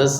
10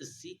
80,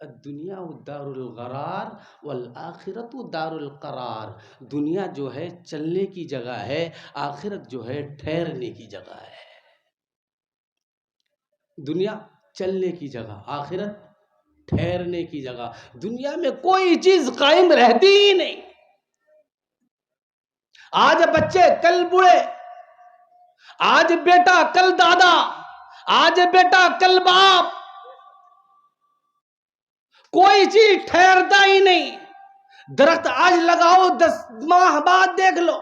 الدنیا دار الغرار والآخرت دار القرار. دنیا جو ہے چلنے کی جگہ ہے، آخرت جو ہے ٹھہرنے کی جگہ ہے. دنیا چلنے کی جگہ، آخرت ٹھہرنے کی جگہ. دنیا میں کوئی چیز قائم رہتی ہی نہیں. آج بچے کل بوڑھے، آج بیٹا کل دادا، آج بیٹا کل باپ. کوئی چیز ٹھہرتا ہی نہیں. درخت آج لگاؤ 10 ماہ بعد دیکھ لو،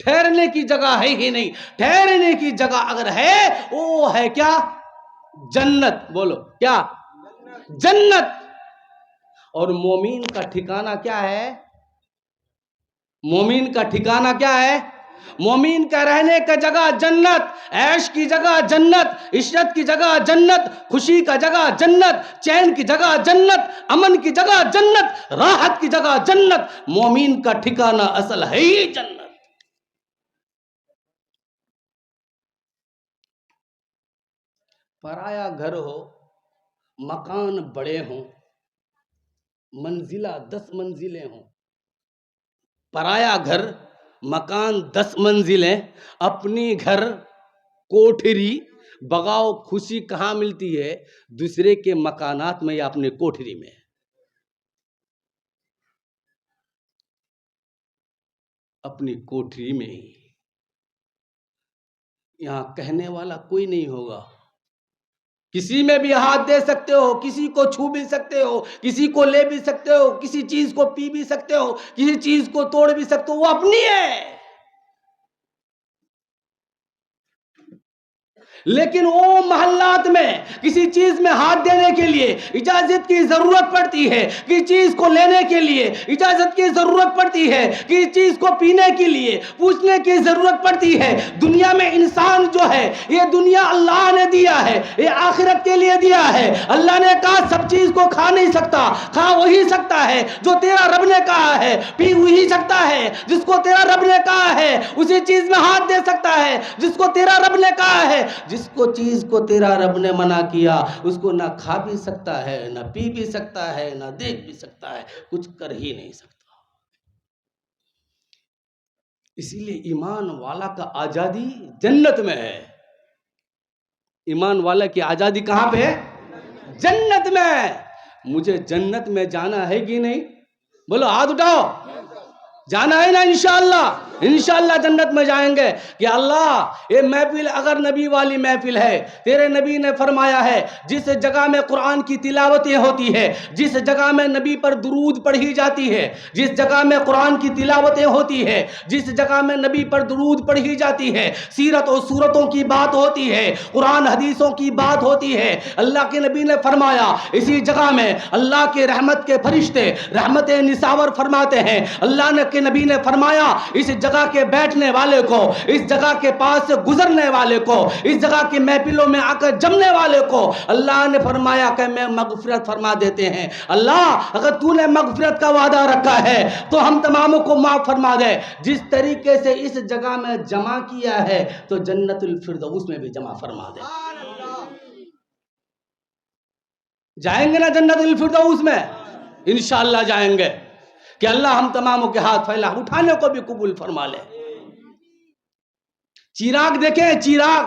ٹھہرنے کی جگہ ہے ہی نہیں. ٹھہرنے کی جگہ اگر ہے وہ ہے کیا؟ جنت. بولو کیا؟ جنت. اور مومن کا ٹھکانہ کیا ہے؟ مومن کا ٹھکانہ کیا ہے؟ مومن کا رہنے کا جگہ جنت، عیش کی جگہ جنت، عشرت کی جگہ جنت، خوشی کا جگہ جنت، چین کی جگہ جنت، امن کی جگہ جنت، راحت کی جگہ جنت. مومن کا ٹھکانہ اصل ہے ہی جنت. پرایا گھر ہو، مکان بڑے ہوں، منزلہ 10 منزلیں ہوں. پرایا گھر، مکان 10 منزلیں، اپنی گھر کوٹھری. بغاؤ خوشی کہاں ملتی ہے؟ دوسرے کے مکانات میں یا اپنے کوٹھری میں. اپنی کوٹھری میں ہی. یہاں کہنے والا کوئی نہیں ہوگا. کسی میں بھی ہاتھ دے سکتے ہو، کسی کو چھو بھی سکتے ہو، کسی کو لے بھی سکتے ہو، کسی چیز کو پی بھی سکتے ہو، کسی چیز کو توڑ بھی سکتے ہو. وہ اپنی ہے. لیکن وہ محلات میں کسی چیز میں ہاتھ دینے کے لیے اجازت کی ضرورت پڑتی ہے، کسی چیز کو لینے کے لیے اجازت کی ضرورت پڑتی ہے، کسی چیز کو پینے کے لیے پوچھنے کی ضرورت پڑتی ہے. دنیا میں انسان جو ہے، یہ دنیا اللہ نے دیا ہے، یہ آخرت کے لیے دیا ہے. اللہ نے کہا سب چیز کو کھا نہیں سکتا، کھا وہی سکتا ہے جو تیرا رب نے کہا ہے، پی وہی سکتا ہے جس کو تیرا رب نے کہا ہے، اسی چیز میں ہاتھ دے سکتا ہے جس کو تیرا رب نے کہا ہے. جس کو چیز کو تیرا رب نے منع کیا اس کو نہ کھا بھی سکتا ہے، نہ پی بھی سکتا ہے، نہ دیکھ بھی سکتا ہے، کچھ کر ہی نہیں سکتا. اسی لیے ایمان والا کا آزادی جنت میں ہے. ایمان والا کی آزادی کہاں پہ ہے؟ جنت میں. مجھے جنت میں جانا ہے کہ نہیں؟ بولو ہاتھ اٹھاؤ. جانا ہے نا؟ انشاءاللہ انشاءاللہ جنت میں جائیں گے. کہ اللہ یہ محفل اگر نبی والی محفل ہے، تیرے نبی نے فرمایا ہے جس جگہ میں قرآن کی تلاوتیں ہوتی ہے، جس جگہ میں نبی پر درود پڑھی جاتی ہے، جس جگہ میں قرآن کی تلاوتیں ہوتی ہے، جس جگہ میں نبی پر درود پڑھی جاتی ہے، سیرت و صورتوں کی بات ہوتی ہے، قرآن حدیثوں کی بات ہوتی ہے، اللہ کے نبی نے فرمایا اسی جگہ میں اللہ کے رحمت کے فرشتے رحمت نثار فرماتے ہیں. اللہ نے کے نبی نے فرمایا اس جگہ کے بیٹھنے والے کو، اس جگہ کے پاس سے گزرنے والے کو، اس جگہ کی محفلوں میں آ کر جمنے والے کو اللہ نے فرمایا کہ میں مغفرت فرما دیتے ہیں. اللہ اگر تو نے مغفرت کا وعدہ رکھا ہے تو ہم تماموں کو معاف فرما دے. جس طریقے سے اس جگہ میں جمع کیا ہے تو جنت الفردوس میں بھی جمع فرما دے. جائیں گے نا جنت الفردوس میں؟ انشاءاللہ جائیں گے. کہ اللہ ہم تماموں کے ہاتھ پھیلا اٹھانے کو بھی قبول فرما لے. چراغ دیکھیں، چراغ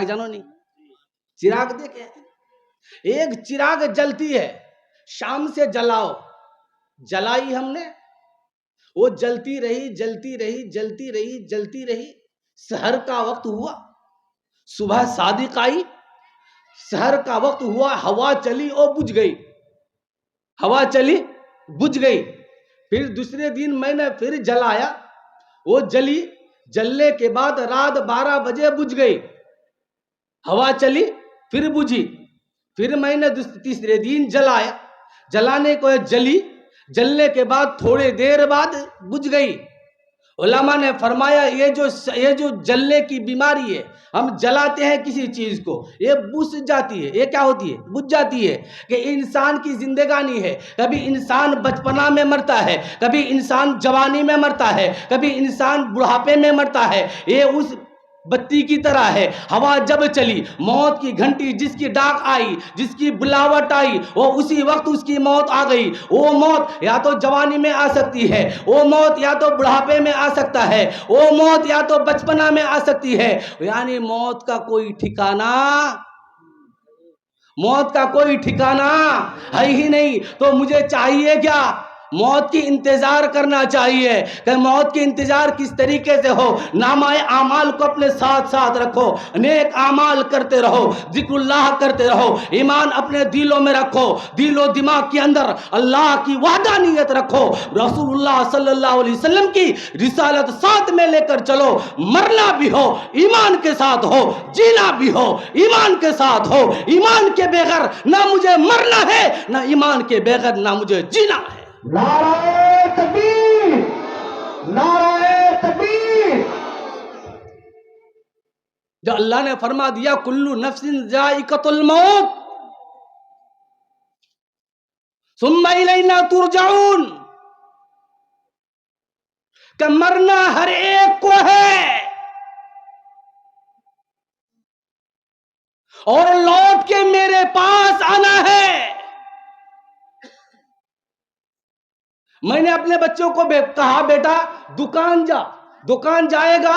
جانو نہیں؟ چراغ دیکھیں، ایک چراغ جلتی ہے، شام سے جلاؤ، جلائی ہم نے، وہ جلتی رہی جلتی رہی جلتی رہی جلتی رہی. سحر کا وقت ہوا، صبح صادق آئی، سحر کا وقت ہوا، ہوا چلی اور بجھ گئی. ہوا چلی بجھ گئی. پھر دوسرے دن میں نے پھر جلایا، وہ جلی، جلنے کے بعد رات 12 بجے بجھ گئی. ہوا چلی پھر بجھی. پھر میں نے تیسرے دن جلایا، جلانے کو جلی، جلنے کے بعد تھوڑے دیر بعد بجھ گئی. علماء نے فرمایا یہ جو جلنے کی بیماری ہے، ہم جلاتے ہیں کسی چیز کو، یہ بجھ جاتی ہے. یہ کیا ہوتی ہے؟ بجھ جاتی ہے. کہ انسان کی زندگانی ہے، کبھی انسان بچپنا میں مرتا ہے، کبھی انسان جوانی میں مرتا ہے، کبھی انسان بڑھاپے میں مرتا ہے. یہ اس بتی کی طرح ہے. ہوا جب چلی، موت کی گھنٹی جس کی ڈاک آئی، جس کی بلاوٹ آئی، وہ اسی وقت اس کی موت آ گئی. وہ موت یا تو جوانی میں آ سکتی ہے، وہ موت یا تو بڑھاپے میں آ سکتا ہے، وہ موت یا تو بچپنا میں آ سکتی ہے. یعنی موت کا کوئی ٹھکانہ، موت کا کوئی ٹھکانہ ہے ہی نہیں. تو مجھے چاہیے کیا؟ موت کی انتظار کرنا چاہیے. کہ موت کی انتظار کس طریقے سے ہو؟ نامہ اعمال کو اپنے ساتھ ساتھ رکھو، نیک اعمال کرتے رہو، ذکر اللہ کرتے رہو، ایمان اپنے دلوں میں رکھو، دل و دماغ کے اندر اللہ کی وحدانیت رکھو، رسول اللہ صلی اللہ علیہ وسلم کی رسالت ساتھ میں لے کر چلو. مرنا بھی ہو ایمان کے ساتھ ہو، جینا بھی ہو ایمان کے ساتھ ہو. ایمان کے بغیر نہ مجھے مرنا ہے، نہ ایمان کے بغیر نہ مجھے جینا ہے. نعرہ تکبیر، نعرہ تکبیر. جو اللہ نے فرما دیا کلو نفس ذائقۃ الموت ثم الینا ترجعون، کہ مرنا ہر ایک کو ہے اور لوٹ کے میرے پاس آنا ہے. میں نے اپنے بچوں کو کہا بیٹا دکان جا، دکان جائے گا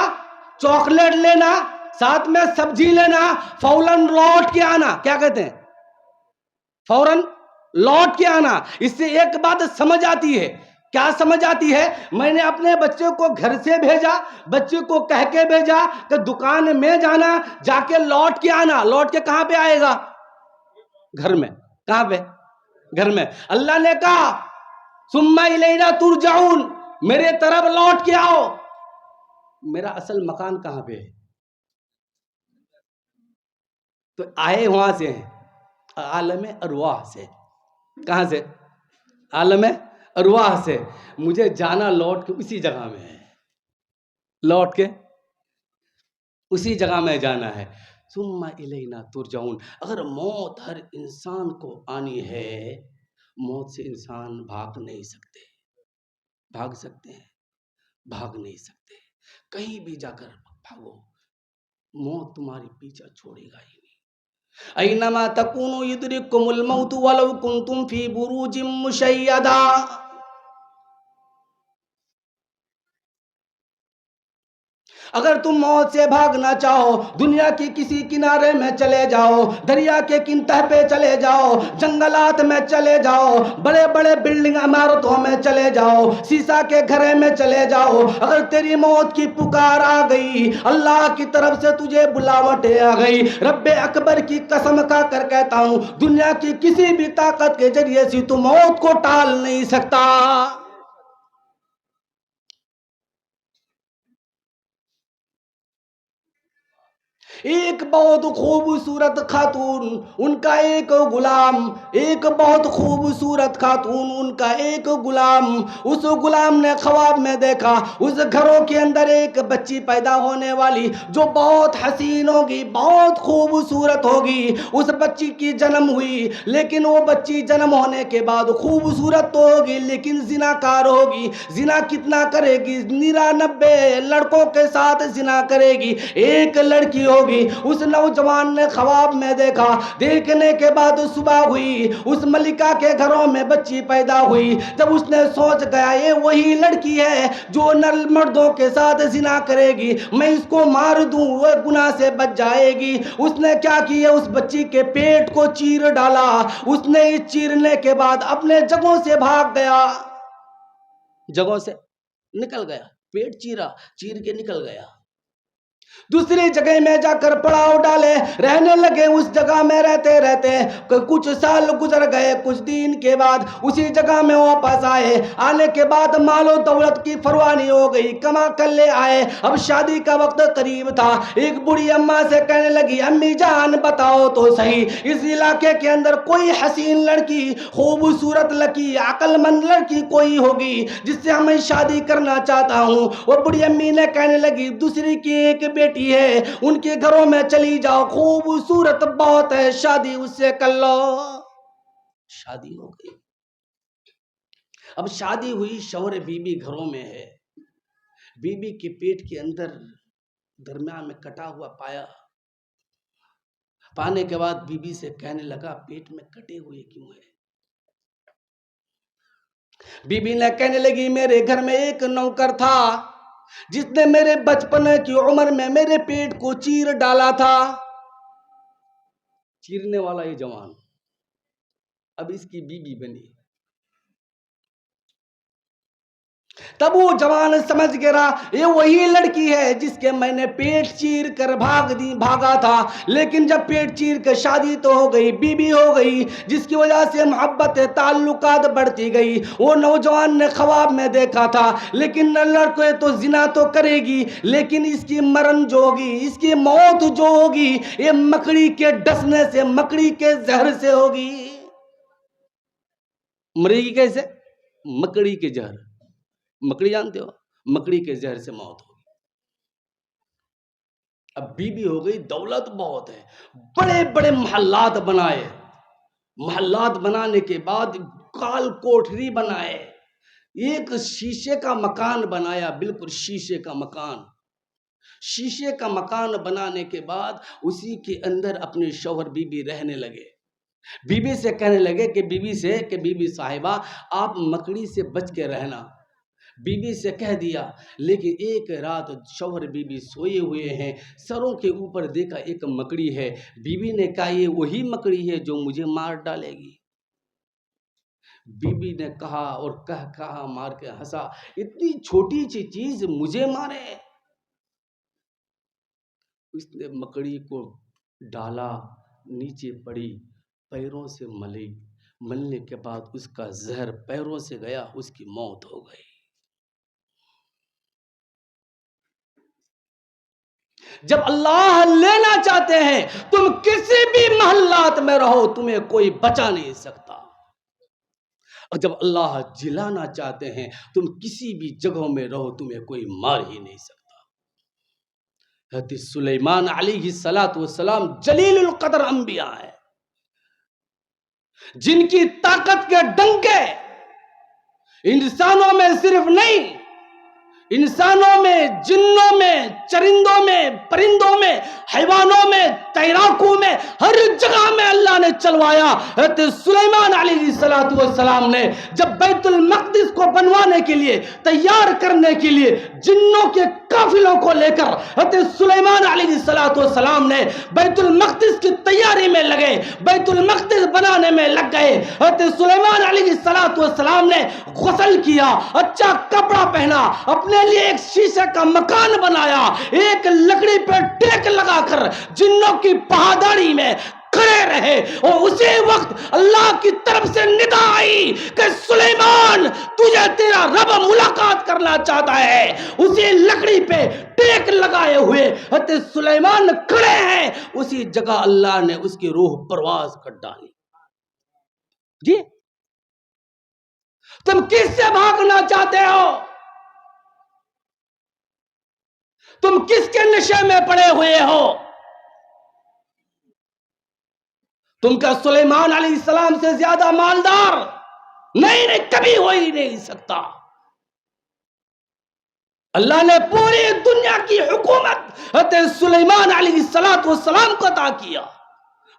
چاکلیٹ لینا، ساتھ میں سبزی لینا، فوراً لوٹ کے آنا. کیا کہتے ہیں؟ فوراً لوٹ کے آنا. اس سے ایک بات سمجھ آتی ہے. کیا سمجھ آتی ہے؟ میں نے اپنے بچے کو گھر سے بھیجا، بچے کو کہہ کے بھیجا کہ دکان میں جانا، جا کے لوٹ کے آنا. لوٹ کے کہاں پہ آئے گا؟ گھر میں. کہاں پہ؟ گھر میں. اللہ نے کہا ثم الینا ترجعون، میرے طرف لوٹ کے آؤ. میرا اصل مکان کہاں پہ ہے؟ تو آئے وہاں سے ہیں، عالم ارواح سے. کہاں سے؟ عالم ارواح سے. مجھے جانا لوٹ کے اسی جگہ میں ہے، لوٹ کے اسی جگہ میں جانا ہے. ثم الینا ترجعون. اگر موت ہر انسان کو آنی ہے، موت سے انسان بھاگ نہیں سکتے. بھاگ سکتے ہیں؟ بھاگ نہیں سکتے. کہیں بھی جا کر بھاگو، موت تمہاری پیچھا چھوڑے گا ہی نہیں. اینما تکونوا یدرککم الموت ولو کنتم فی بروج مشیدہ. اگر تم موت سے بھاگنا چاہو، دنیا کی کسی کنارے میں چلے جاؤ، دریا کے کنارے پہ چلے جاؤ، جنگلات میں چلے جاؤ، بڑے بڑے بلڈنگ عمارتوں میں چلے جاؤ، سیسا کے گھرے میں چلے جاؤ، اگر تیری موت کی پکار آ گئی، اللہ کی طرف سے تجھے بلاوٹیں آ گئی، رب اکبر کی قسم کھا کر کہتا ہوں دنیا کی کسی بھی طاقت کے ذریعے سے تو موت کو ٹال نہیں سکتا. ایک بہت خوبصورت خاتون، ان کا ایک غلام، ایک بہت خوبصورت خاتون، ان کا ایک غلام. اس غلام نے خواب میں دیکھا اس گھروں کے اندر ایک بچی پیدا ہونے والی جو بہت حسین ہوگی، بہت خوبصورت ہوگی. اس بچی کی جنم ہوئی، لیکن وہ بچی جنم ہونے کے بعد خوبصورت تو ہوگی لیکن زناکار ہوگی. زنا کتنا کرے گی؟ 99 لڑکوں کے ساتھ زنا کرے گی. ایک لڑکی ہوگی. اس نوجوان نے خواب میں دیکھا، دیکھنے کے بعد صبح ہوئی، اس ملکہ کے گھروں میں بچی پیدا ہوئی. جب اس نے سوچ گیا یہ وہی لڑکی ہے جو نر مردوں کے ساتھ زنا کرے گی، میں اس کو مار دوں وہ گناہ سے بچ جائے گی. اس نے کیا کیا؟ اس بچی کے پیٹ کو چیر ڈالا. اس نے اس چیرنے کے بعد اپنے جگہوں سے بھاگ گیا، جگہوں سے نکل گیا. پیٹ چیرا، چیر کے نکل گیا. دوسری جگہ میں جا کر پڑاؤ ڈالے، رہنے لگے. اس جگہ میں رہتے رہتے کچھ سال گزر گئے. کچھ دن کے بعد اسی جگہ میں واپس آئے. آنے کے بعد مال و دولت کی فراوانی ہو گئی، کما کر لے آئے. اب شادی کا وقت قریب تھا. ایک بڑی اماں سے کہنے لگی امی جان بتاؤ تو صحیح، اس علاقے کے اندر کوئی حسین لڑکی، خوبصورت لڑکی، عقل مند لڑکی کوئی ہوگی جس سے ہمیں شادی کرنا چاہتا ہوں. وہ بڑی امی نے کہنے لگی دوسری کی ایک بیٹی ہے، ان کے گھروں میں چلی جاؤ، خوبصورت بہت ہے، شادی اس سے کر لو. شادی ہو گئی. اب شادی ہوئی، شوہر بیوی گھروں میں ہے. بیوی کے پیٹ کے اندر درمیان میں کٹا ہوا پایا. پانے کے بعد بیوی سے کہنے لگا پیٹ میں کٹے ہوئے کیوں ہے؟ بیوی نے کہنے لگی میرے گھر میں ایک نوکر تھا جس نے میرے بچپن کی عمر میں میرے پیٹ کو چیر ڈالا تھا. چیرنے والا یہ جوان اب اس کی بیوی بنی. تب وہ جوان سمجھ گیا یہ وہی لڑکی ہے جس کے میں نے پیٹ چیر کر بھاگا تھا. لیکن جب پیٹ چیر کر شادی تو ہو گئی, بیوی ہو گئی, جس کی وجہ سے محبت تعلقات بڑھتی گئی. وہ نوجوان نے خواب میں دیکھا تھا لیکن لڑکے تو زنا تو کرے گی لیکن اس کی مرن جو ہوگی, اس کی موت جو ہوگی یہ مکڑی کے ڈسنے سے, مکڑی کے زہر سے ہوگی. مرے گی کیسے؟ مکڑی کے زہر. مکڑی جانتے ہو, مکڑی کے زہر سے موت ہوگی. اب بیوی ہو گئی, دولت بہت ہے, بڑے بڑے محلات بنائے. محلات بنانے کے بعد کال کوٹری بنائے, ایک شیشے کا مکان بنایا, بالکل شیشے کا مکان. شیشے کا مکان بنانے کے بعد اسی کے اندر اپنے شوہر بیوی رہنے لگے. بیوی سے کہنے لگے کہ بیوی صاحبہ آپ مکڑی سے بچ کے رہنا. بیوی سے کہہ دیا, لیکن ایک رات شوہر بیوی سوئے ہوئے ہیں, سروں کے اوپر دیکھا ایک مکڑی ہے. بیوی نے کہا یہ وہی مکڑی ہے جو مجھے مار ڈالے گی. بیوی نے کہا اور کہا مار کے ہنسا, اتنی چھوٹی سی چیز مجھے مارے. اس نے مکڑی کو ڈالا, نیچے پڑی, پیروں سے ملنے کے بعد اس کا زہر پیروں سے گیا, اس کی موت ہو گئی. جب اللہ لینا چاہتے ہیں تم کسی بھی محلات میں رہو تمہیں کوئی بچا نہیں سکتا, اور جب اللہ جلانا چاہتے ہیں تم کسی بھی جگہوں میں رہو تمہیں کوئی مار ہی نہیں سکتا. حضرت سلیمان علیہ السلام جلیل القدر انبیاء ہے جن کی طاقت کے ڈنکے انسانوں میں صرف نہیں, انسانوں میں, جنوں میں, چرندوں میں, پرندوں میں, حیوانوں میں, تیراکوں میں, ہر جگہ میں اللہ نے چلوایا. حضرت سلیمان علیہ السلام نے جب بیت المقدس کو بنوانے کے لیے, تیار کرنے کے لیے جنوں کے قافلوں کو لے کر حضرت سلیمان علیہ السلام نے بیت المقدس کی تیاری میں لگے, بیت المقدس بنانے میں لگ گئے. حضرت سلیمان علیہ السلام نے غسل کیا, اچھا کپڑا پہنا, اپنے لیے ایک شیشے کا مکان بنایا, ایک لکڑی پہ ٹیک لگا کر جنوں کی پہاڑی میں کھڑے رہے. اور اسی وقت اللہ کی طرف سے ندا آئی کہ سلیمان تجھے تیرا رب ملاقات کرنا چاہتا ہے. اسی لکڑی پہ ٹیک لگائے ہوئے حضرت سلیمان کھڑے ہیں, اسی جگہ اللہ نے اس کی روح پرواز کر ڈالی. جی تم کس سے بھاگنا چاہتے ہو؟ تم کس کے نشے میں پڑے ہوئے ہو؟ تم کا سلیمان علیہ السلام سے زیادہ مالدار نہیں, کبھی ہو ہی نہیں سکتا. اللہ نے پوری دنیا کی حکومت حضرت سلیمان علیہ السلام کو عطا کیا.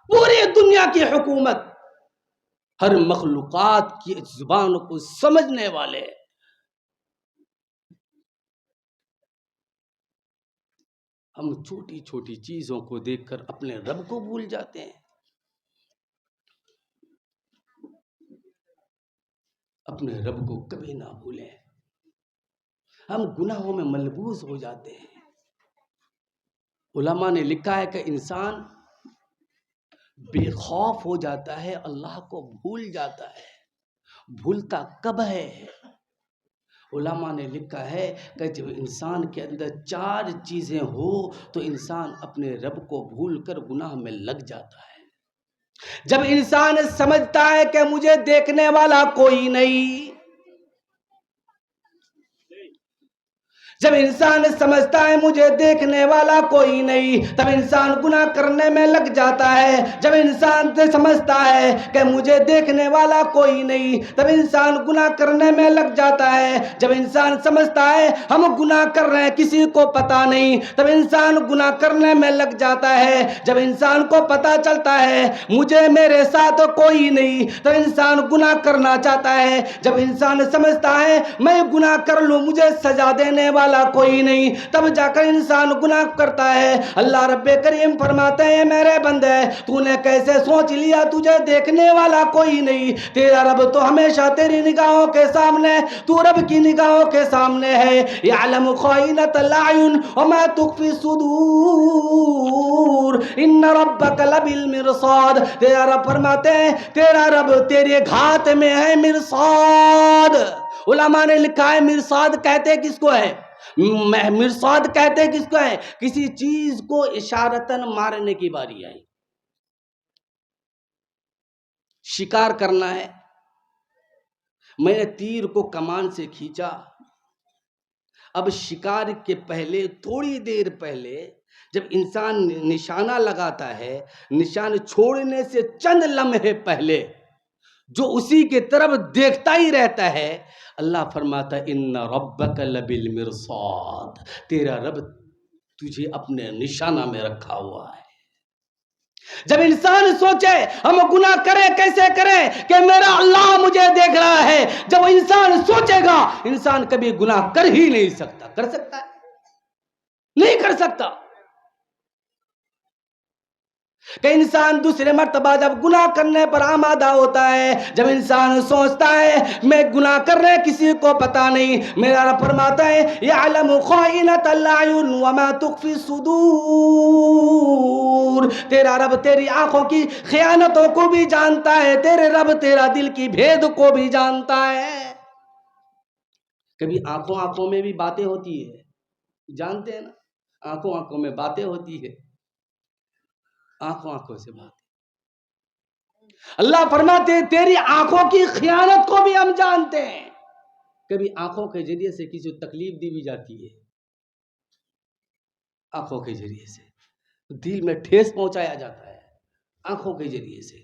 پوری دنیا کی حکومت, ہر مخلوقات کی زبان کو سمجھنے والے. ہم چھوٹی چھوٹی چیزوں کو دیکھ کر اپنے رب کو بھول جاتے ہیں. اپنے رب کو کبھی نہ بھولیں. ہم گناہوں میں ملبوس ہو جاتے ہیں. علماء نے لکھا ہے کہ انسان بے خوف ہو جاتا ہے, اللہ کو بھول جاتا ہے. بھولتا کب ہے؟ علماء نے لکھا ہے کہ جب انسان کے اندر 4 چیزیں ہو تو انسان اپنے رب کو بھول کر گناہ میں لگ جاتا ہے. جب انسان سمجھتا ہے کہ مجھے دیکھنے والا کوئی نہیں, جب انسان سمجھتا ہے مجھے دیکھنے والا کوئی نہیں، تب انسان گناہ کرنے میں لگ جاتا ہے۔ جب انسان سمجھتا ہے کہ مجھے دیکھنے والا کوئی نہیں، تب انسان گناہ کرنے میں لگ جاتا ہے۔ جب انسان سمجھتا ہے ہم گناہ کر رہے ہیں کسی کو پتا نہیں، تب انسان گناہ کرنے میں لگ جاتا ہے۔ جب انسان کو پتا چلتا ہے مجھے میرے ساتھ کوئی نہیں، تب انسان گناہ کرنا چاہتا ہے۔ جب انسان سمجھتا ہے میں گناہ کر لوں مجھے سزا دینے والا کوئی نہیں، تب جا کر انسان گناہ کرتا ہے۔ اللہ رب کریم فرماتے ہیں میرے بندے تو نے کیسے سوچ لیا تجھے دیکھنے والا کوئی نہیں؟ تیرا رب تو ہمیشہ تیری نگاہوں کے سامنے، تو رب کی نگاہوں کے سامنے ہے۔ یعلم خائنۃ الاعین وما تخفی الصدور ان ربک لبالمرصاد۔ تیرا رب فرماتے ہیں تیرا رب تیرے گھات میں ہے مرصاد۔ علماء نے لکھا ہے مرصاد کہتے کس کو ہے؟ مرصاد کہتے کس کو ہے؟ کسی چیز کو اشارتاً مارنے کی باری آئی، شکار کرنا ہے، میں نے تیر کو کمان سے کھینچا، اب شکار کے پہلے تھوڑی دیر پہلے جب انسان نشانہ لگاتا ہے، نشان چھوڑنے سے چند لمحے پہلے جو اسی کے طرف دیکھتا ہی رہتا ہے، اللہ فرماتا ہے ان ربک لبالمرصاد، تیرا رب تجھے اپنے نشانہ میں رکھا ہوا ہے۔ جب انسان سوچے ہم گناہ کریں کیسے کریں کہ میرا اللہ مجھے دیکھ رہا ہے، جب انسان سوچے گا انسان کبھی گناہ کر ہی نہیں سکتا۔ کر سکتا ہے؟ نہیں کر سکتا۔ کہ انسان دوسرے مرتبہ جب گناہ کرنے پر آمادہ ہوتا ہے، جب انسان سوچتا ہے میں گناہ کر رہے کسی کو پتا نہیں، میرا رب فرماتا ہے یعلم خائنۃ الاعین وما تخفی الصدور، تیرا رب تیری آنکھوں کی خیانتوں کو بھی جانتا ہے، تیرے رب تیرا دل کی بھید کو بھی جانتا ہے۔ کبھی آنکھوں میں بھی باتیں ہوتی ہے، جانتے ہیں نا، آنکھوں میں باتیں ہوتی ہے، آنکھوں سے بات۔ اللہ فرماتے ہیں تیری آنکھوں کی خیانت کو بھی ہم جانتے ہیں۔ کبھی آنکھوں کے ذریعے سے کسی کو تکلیف دی بھی جاتی ہے، آنکھوں کے ذریعے سے دل میں ٹھیس پہنچایا جاتا ہے، آنکھوں کے ذریعے سے۔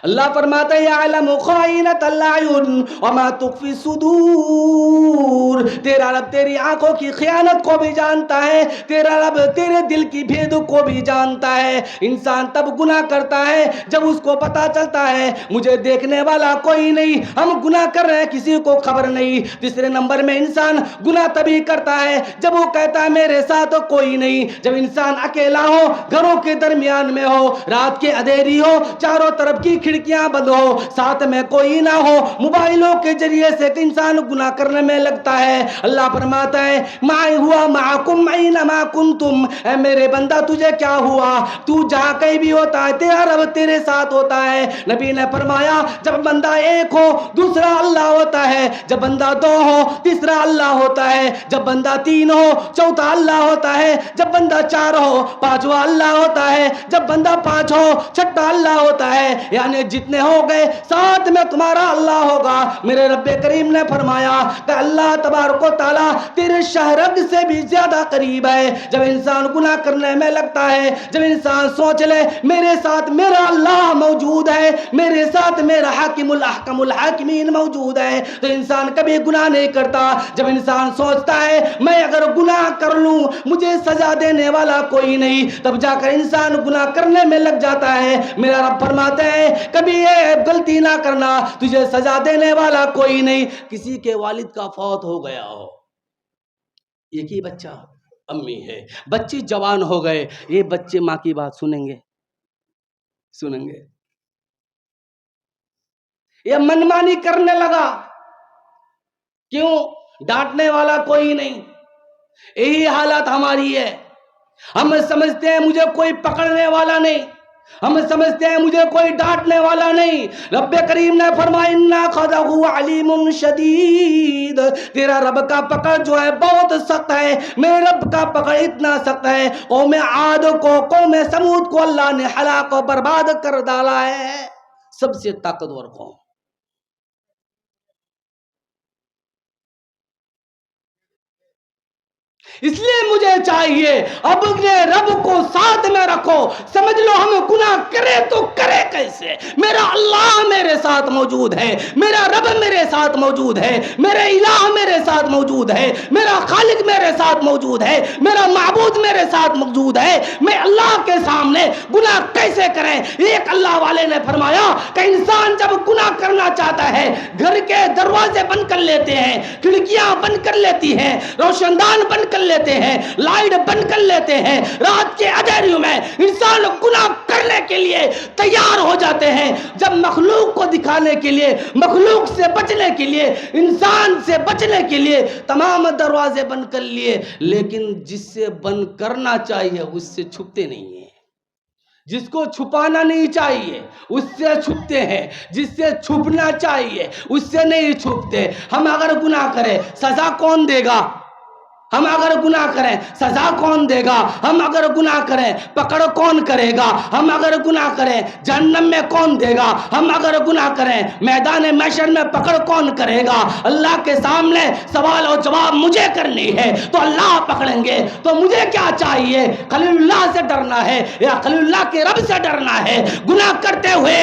اللہ فرماتا ہے یعلم خائنۃ الاعین وما تخفی الصدور، تیرا رب تیری آنکھوں کی خیانت کو بھی جانتا ہے، تیرا رب تیرے دل کی بھید کو بھی جانتا ہے۔ انسان تب گناہ کرتا ہے جب اس کو پتا چلتا ہے مجھے دیکھنے والا کوئی نہیں، ہم گناہ کر رہے ہیں کسی کو خبر نہیں۔ تیسرے نمبر میں انسان گناہ تبھی کرتا ہے جب وہ کہتا ہے میرے ساتھ کوئی نہیں۔ جب انسان اکیلا ہو، گھروں کے درمیان میں ہو، رات کے اندھیری ہو، چاروں طرف کی کھڑکیاں بند ہو، ساتھ میں کوئی نہ ہو، موبائلوں کے ذریعے سے انسان گناہ کرنے میں لگتا ہے۔ اللہ فرماتا ہے ما ہوا معکم اینما کنتم، اے میرے بندہ تجھے کیا ہوا، تو جہاں کہیں بھی ہوتا ہے تیرا رب تیرے ساتھ ہوتا ہے۔ نبی نے فرمایا جب بندہ ایک ہو دوسرا اللہ ہوتا ہے، جب بندہ دو ہو تیسرا اللہ ہوتا ہے، جب بندہ تین ہو چوتھا اللہ ہوتا ہے، جب بندہ چار ہو پانچواں اللہ ہوتا ہے، جب بندہ پانچ ہو چھٹا اللہ ہوتا ہے، یعنی جتنے ہو گئے ساتھ میں تمہارا اللہ ہوگا۔ میرے رب کریم نے فرمایا کہ اللہ تبارک و تعالیٰ تیرے شہرگ سے بھی زیادہ قریب ہے۔ جب انسان گناہ کرنے میں لگتا ہے، جب انسان سوچ لے میرے ساتھ میرا اللہ موجود ہے، میرے ساتھ میرا حاکم الاحکم الحاکمین موجود ہے، تو انسان کبھی گناہ نہیں کرتا۔ جب انسان سوچتا ہے میں اگر گناہ کر لوں مجھے سزا دینے والا کوئی نہیں، تب جا کر انسان گناہ کرنے میں لگ جاتا ہے۔ میرا رب فرماتے ہیں کبھی یہ غلطی نہ کرنا، تجھے سزا دینے والا کوئی نہیں۔ کسی کے والد کا فوت ہو گیا ہو، ایک ہی بچہ امی ہے، بچی جوان ہو گئے، یہ بچے ماں کی بات سنیں گے؟ یہ منمانی کرنے لگا، کیوں؟ ڈانٹنے والا کوئی نہیں۔ یہی حالت ہماری ہے، ہم سمجھتے ہیں مجھے کوئی پکڑنے والا نہیں، ہم سمجھتے ہیں مجھے کوئی ڈانٹنے والا نہیں۔ رب کریم نے فرمایا اِنَّا أَخْذَهُ عَلِيمٌ شَدِيدٌ، تیرا رب کا پکڑ جو ہے بہت سخت ہے، میرے رب کا پکڑ اتنا سخت ہے قوم عاد کو، قوم سمود کو اللہ نے ہلاک و برباد کر ڈالا ہے، سب سے طاقتور قوم۔ اس لیے مجھے چاہیے اپنے رب کو ساتھ میں رکھو. سمجھ لو ہم گناہ کرے تو کرے کیسے؟ میرا اللہ میرے ساتھ موجود ہے، میرا رب میرے ساتھ موجود ہے، میرے الہ میرے ساتھ موجود ہے، میرا خالق میرے ساتھ موجود ہے، میرا معبود میرے ساتھ موجود ہے. میں اللہ کے سامنے گناہ کیسے کریں؟ ایک اللہ والے نے فرمایا کہ انسان جب گناہ کرنا چاہتا ہے گھر کے دروازے بند کر لیتے ہیں، کھڑکیاں بند کر لیتی ہیں، روشن دان بند کر لیتے ہیں، لائٹ بند کر لیتے ہیں، رات کے اندھیریوں میں انسان گناہ کرنے کے لیے تیار ہو جاتے ہیں. جب مخلوق کو دکھانے کے لیے، مخلوق سے بچنے کے لیے، انسان سے بچنے کے لیے تمام دروازے بند کر لیے، لیکن جس سے بند کرنا چاہیے اس سے چھپتے نہیں ہیں. جس کو چھپانا نہیں چاہیے اس سے چھپتے ہیں، جس سے چھپنا چاہیے اس سے نہیں چھپتے. ہم اگر گناہ کریں سزا کون دے گا؟ ہم اگر گناہ کریں سزا کون دے گا؟ ہم اگر گناہ کریں پکڑ کون کرے گا؟ ہم اگر گناہ کریں جہنم میں کون دے گا؟ ہم اگر گناہ کریں میدان محشر میں پکڑ کون کرے گا؟ اللہ کے سامنے سوال و جواب مجھے کرنی ہے تو اللہ پکڑیں گے. تو مجھے کیا چاہیے؟ خلیل اللہ سے ڈرنا ہے یا خلیل اللہ کے رب سے ڈرنا ہے؟ گناہ کرتے ہوئے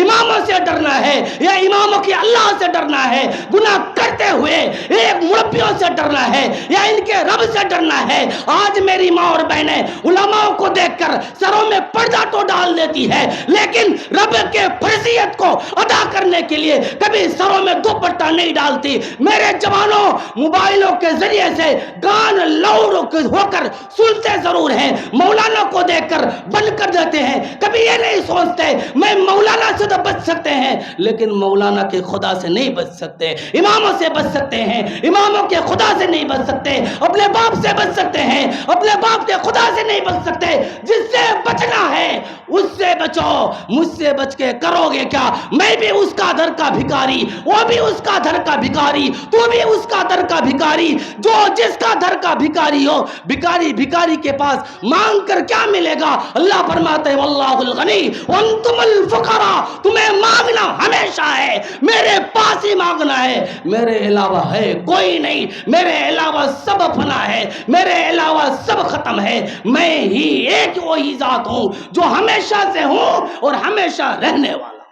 اماموں سے ڈرنا ہے یا اماموں کے اللہ سے ڈرنا ہے؟ گناہ کرتے ہوئے ایک مربیوں سے ڈرنا ہے یا ان کے رب سے ڈرنا ہے؟ آج میری ماں اور بہنیں علماء کو دیکھ کر سروں میں پردہ تو ڈال دیتی ہے لیکن رب کے فرضیت کو ادا کرنے کے لیے کبھی سروں میں دوپٹہ نہیں ڈالتی. میرے جوانوں موبائلوں کے ذریعے سے گان لاؤڈ ہو کر سنتے ضرور ہیں، مولانا کو دیکھ کر بند کر دیتے ہیں. کبھی یہ نہیں سوچتے میں مولانا سے تو بچ سکتے ہیں لیکن مولانا کے خدا سے نہیں بچ سکتے. اماموں سے بچ سکتے ہیں، اماموں کے خدا سے نہیں بچ سکتے. اپنے باپ سے بچ سکتے ہیں، اپنے باپ کے خدا سے نہیں بچ سکتے. جس سے بچنا ہے اس سے بچو. مجھ سے بچ کے کرو گے کیا؟ میں بھی اس کا در کا بھکاری، وہ بھی اس کا در کا بھکاری، تو بھی اس کا در کا بھکاری. جو جس کا در کا بھکاری ہو، بھکاری بھکاری کے پاس مانگ کر کیا ملے گا؟ اللہ فرماتے ہیں واللہ الغنی وانتم الفقراء. تمہیں مانگنا ہمیشہ ہے، میرے پاس ہی مانگنا ہے. میرے علاوہ ہے کوئی نہیں، میرے علاوہ سب فنا ہے، میرے علاوہ سب ختم ہے. میں ہی ایک وہی ذات ہوں جو ہمیشہ سے ہوں اور ہمیشہ رہنے والا.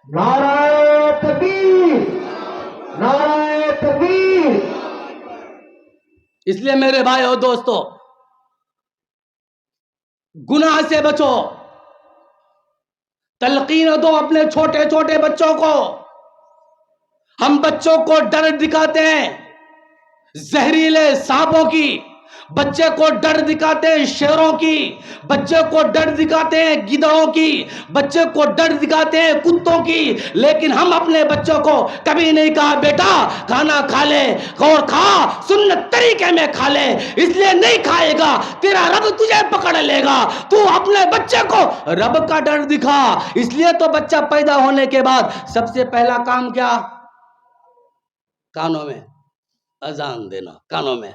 نعرہ تکبیر، نعرہ تکبیر. اس لیے میرے بھائی اور دوستو گناہ سے بچو. تلقین دو اپنے چھوٹے چھوٹے بچوں کو. ہم بچوں کو ڈر دکھاتے ہیں زہریلے سانپوں کی، بچے کو ڈر دکھاتے ہیں شیروں کی، بچے کو ڈر دکھاتے ہیں گدڑوں کی، بچے کو ڈر دکھاتے ہیں کتوں کی. لیکن ہم اپنے بچوں کو کبھی نہیں کہا بیٹا کھانا کھا لے اور کھا سنت طریقے میں کھا لے. اس لیے نہیں کھائے گا تیرا رب تجھے پکڑ لے گا. تو اپنے بچے کو رب کا ڈر دکھا. اس لیے تو بچہ پیدا ہونے کے بعد سب سے پہلا کام کیا؟ کانوں میں اذان دینا. کانوں میں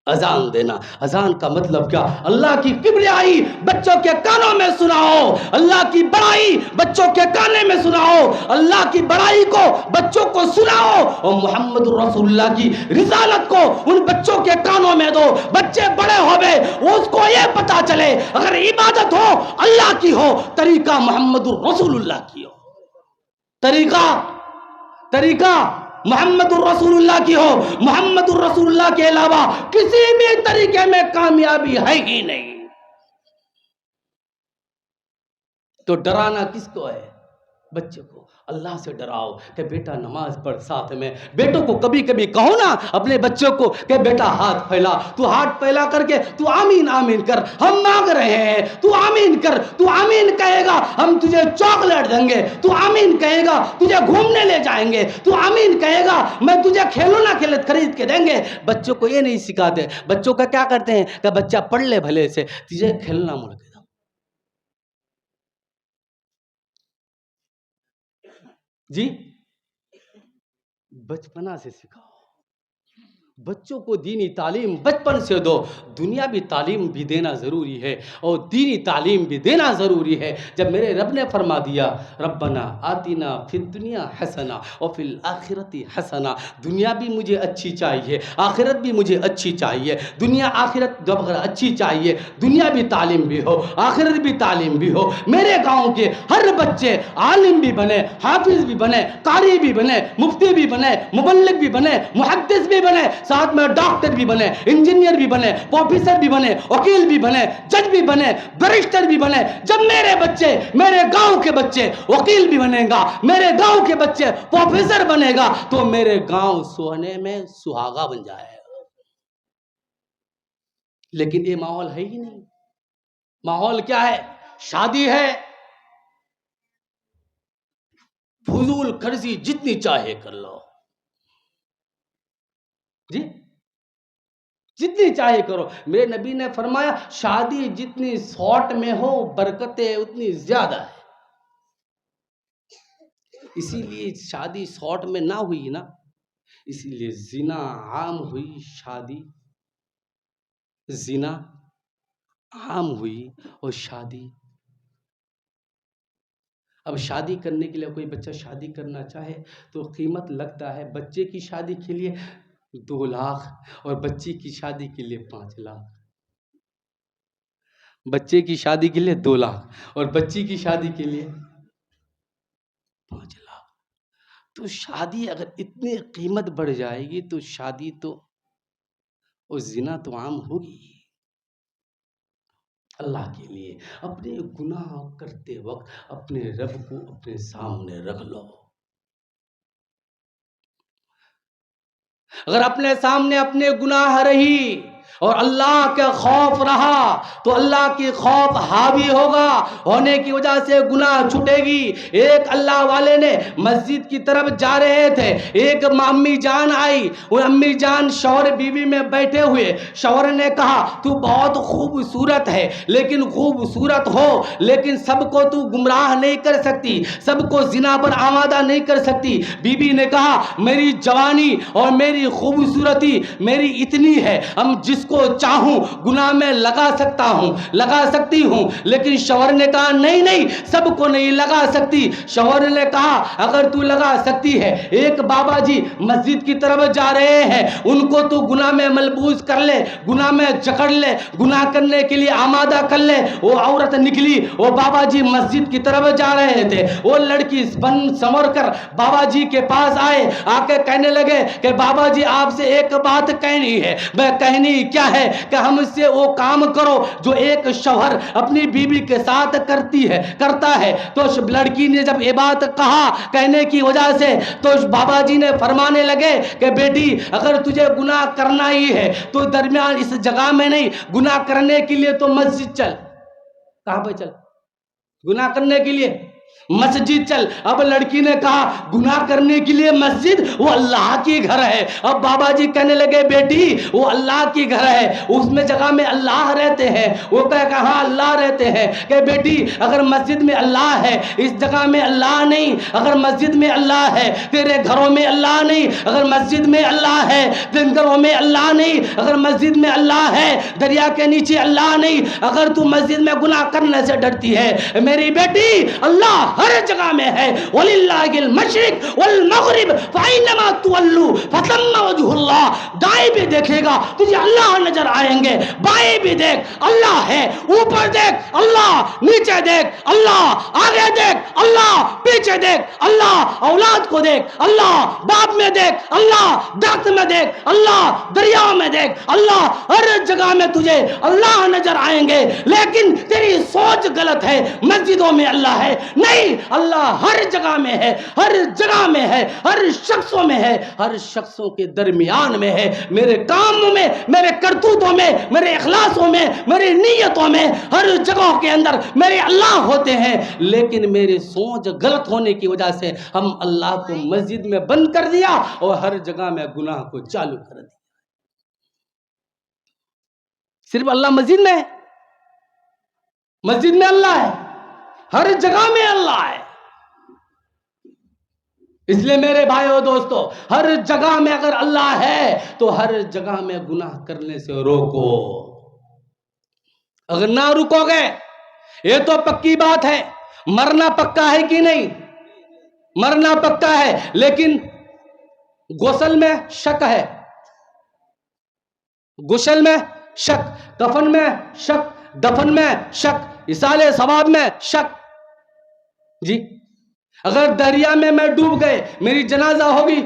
اذان دینا. اذان کا مطلب کیا؟ اللہ کی کبریائی بچوں کے کانوں میں سناؤ، اللہ کی بڑائی بچوں کے کانے میں سناؤ، اللہ کی بڑائی کو بچوں کو سناؤ اور محمد رسول اللہ کی رسالت کو ان بچوں کے کانوں میں دو. بچے بڑے ہو گئے اس کو یہ پتا چلے اگر عبادت ہو اللہ کی ہو، طریقہ محمد رسول اللہ کی ہو. طریقہ محمد الرسول اللہ کی ہو. محمد الرسول اللہ کے علاوہ کسی بھی طریقے میں کامیابی ہے ہی نہیں. تو ڈرانا کس کو ہے؟ بچے کو. اللہ سے ڈراؤ کہ بیٹا نماز پڑھ ساتھ میں. بیٹوں کو کبھی کبھی کہو نا اپنے بچوں کو کہ بیٹا ہاتھ پھیلا. تو ہاتھ پھیلا کر کے تو آمین آمین کر. ہم مانگ رہے ہیں تو آمین کر. تو آمین کہے گا ہم تجھے چاکلیٹ دیں گے. تو آمین کہے گا تجھے گھومنے لے جائیں گے. تو آمین کہے گا میں تجھے کھلونا خرید کے دیں گے. بچوں کو یہ نہیں سکھاتے. بچوں کا کیا کرتے ہیں کہ بچہ پڑھ لے بھلے سے، تجھے کھیلنا مل گیا. جی بچپنا سے سکھاؤ. بچوں کو دینی تعلیم بچپن سے دو. دنیاوی تعلیم بھی دینا ضروری ہے اور دینی تعلیم بھی دینا ضروری ہے. جب میرے رب نے فرما دیا ربنا آتنا فی الدنیا حسنہ وفی الآخرۃ حسنہ، دنیا بھی مجھے اچھی چاہیے، آخرت بھی مجھے اچھی چاہیے. دنیا آخرت جب اچھی چاہیے، دنیا بھی تعلیم بھی ہو، آخرت بھی تعلیم بھی ہو. میرے گاؤں کے ہر بچے عالم بھی بنے، حافظ بھی بنے، قاری بھی بنے، مفتی بھی بنے، مبلغ بھی بنے، محدث بھی بنے، ساتھ میں ڈاکٹر بھی بنے، انجینئر بھی بنے، پروفیسر بھی بنے، وکیل بھی بنے، جج بھی بنے، بیرسٹر بھی بنے. جب میرے بچے، میرے گاؤں کے بچے وکیل بھی بنے گا، میرے گاؤں کے بچے پروفیسر بنے گا، تو میرے گاؤں سونے میں سہاگا بن جائے گا. لیکن یہ ماحول ہے ہی نہیں. ماحول کیا ہے؟ شادی ہے، فضول خرچی جتنی چاہے کر لو جی، جتنی چاہے کرو. میرے نبی نے فرمایا شادی جتنی شارٹ میں ہو برکتیں اتنی زیادہ ہے. اسی لیے شادی شارٹ میں نہ ہوئی نا، اسی لیے زنا عام ہوئی. شادی زنا عام ہوئی اور شادی. اب شادی کرنے کے لیے کوئی بچہ شادی کرنا چاہے تو قیمت لگتا ہے. بچے کی شادی کے لیے 2 لاکھ اور بچی کی شادی کے لیے 5 لاکھ. بچے کی شادی کے لیے 2 لاکھ اور بچی کی شادی کے لیے 5 لاکھ. تو شادی اگر اتنی قیمت بڑھ جائے گی تو شادی تو اور زنا تو عام ہوگی. اللہ کے لیے اپنے گناہ کرتے وقت اپنے رب کو اپنے سامنے رکھ لو. اگر اپنے سامنے اپنے گناہ رہی اور اللہ کا خوف رہا تو اللہ کی خوف حاوی ہوگا، ہونے کی وجہ سے گناہ چھٹے گی. ایک اللہ والے نے مسجد کی طرف جا رہے تھے، ایک امی جان آئی. وہ امی جان شوہر بیوی میں بیٹھے ہوئے، شوہر نے کہا تو بہت خوبصورت ہے، لیکن خوبصورت ہو لیکن سب کو تو گمراہ نہیں کر سکتی، سب کو زنا پر آمادہ نہیں کر سکتی. بیوی نے کہا میری جوانی اور میری خوبصورتی میری اتنی ہے، ہم جس کو چاہوں گناہ میں لگا سکتا ہوں، لگا سکتی ہوں. لیکن شوہر نے کہا نہیں نہیں، سب کو نہیں لگا سکتی. شوہر نے کہا اگر تو لگا سکتی ہے، ایک بابا جی مسجد کی طرف جا رہے ہیں، ان کو تو گناہ میں ملبوس کر لے، گناہ میں جکڑ لے، گناہ کرنے کے لیے آمادہ کر لے. وہ عورت نکلی، وہ بابا جی مسجد کی طرف جا رہے تھے. وہ لڑکی بن سمر کر بابا جی کے پاس آئے، آ کے کہنے لگے کہ بابا جی آپ سے ایک بات کہنی ہے. میں کہنی کیا ہے کہ ہم سے وہ کام کرو جو ایک شوہر اپنی بیوی کے ساتھ کرتا ہے. تو لڑکی نے جب یہ بات کہا کہنے کی وجہ سے تو بابا جی نے فرمانے لگے کہ بیٹی اگر تجھے گناہ کرنا ہی ہے تو درمیان اس جگہ میں نہیں، گناہ کرنے کے لیے تو مسجد چل. کہاں پہ چل؟ گناہ کرنے کے لیے مسجد چل. اب لڑکی نے کہا گناہ کرنے کے لیے مسجد؟ وہ اللہ کی گھر ہے. اب بابا جی کہنے لگے بیٹی وہ اللہ کی گھر ہے، اس میں جگہ میں اللہ رہتے ہیں. وہ کہا کہ ہاں اللہ رہتے ہیں. کہ بیٹی اگر مسجد میں اللہ ہے اس جگہ میں اللہ نہیں، اگر مسجد میں اللہ ہے تیرے گھروں میں اللہ نہیں، اگر مسجد میں اللہ ہے تیرے گھروں میں اللہ نہیں، اگر مسجد میں اللہ ہے دریا کے نیچے اللہ نہیں. اگر تو مسجد میں گناہ کرنے سے ڈرتی ہے میری بیٹی، اللہ ہر جگہ میں ہے. وَلِلَّهِ الْمَشْرِقِ وَالْمَغْرِبِ فَأَيْنَمَا تُوَلُّوا فَثَمَّ وَجْهُ اللَّهِ. دائیں بھی دیکھے گا تجھے اللہ نظر آئیں گے، بائیں بھی دیکھ اللہ ہے، اوپر دیکھ اللہ، نیچے دیکھ اللہ، آگے دیکھ اللہ، پیچھے دیکھ اللہ، اولاد کو دیکھ اللہ، باپ میں دیکھ اللہ، درخت میں دیکھ اللہ، دریاؤں میں دیکھ اللہ. ہر جگہ میں تجھے اللہ نظر آئیں گے. لیکن تیری سوچ غلط ہے. مسجدوں میں اللہ ہے نہیں، اللہ ہر جگہ میں ہے، ہر جگہ میں ہے، ہر شخصوں میں ہے، ہر شخصوں کے درمیان میں ہے. میرے کاموں میں، میرے کرتوتوں میں، میرے اخلاصوں میں، میری نیتوں میں، ہر جگہ کے اندر میرے اللہ ہوتے ہیں. لیکن میری سوچ غلط ہونے کی وجہ سے ہم اللہ کو مسجد میں بند کر دیا اور ہر جگہ میں گناہ کو چالو کر دیا. صرف اللہ مسجد میں ہے، مسجد میں اللہ ہے، ہر جگہ میں اللہ ہے. اس لیے میرے بھائیو دوستو، ہر جگہ میں اگر اللہ ہے تو ہر جگہ میں گناہ کرنے سے روکو. اگر نہ رکو گے، یہ تو پکی بات ہے، مرنا پکا ہے کہ نہیں؟ مرنا پکا ہے، لیکن غسل میں شک ہے، غسل میں شک، کفن میں شک، دفن میں شک، ایصال ثواب میں شک. جی اگر دریا میں ڈوب گئے میری جنازہ ہوگی؟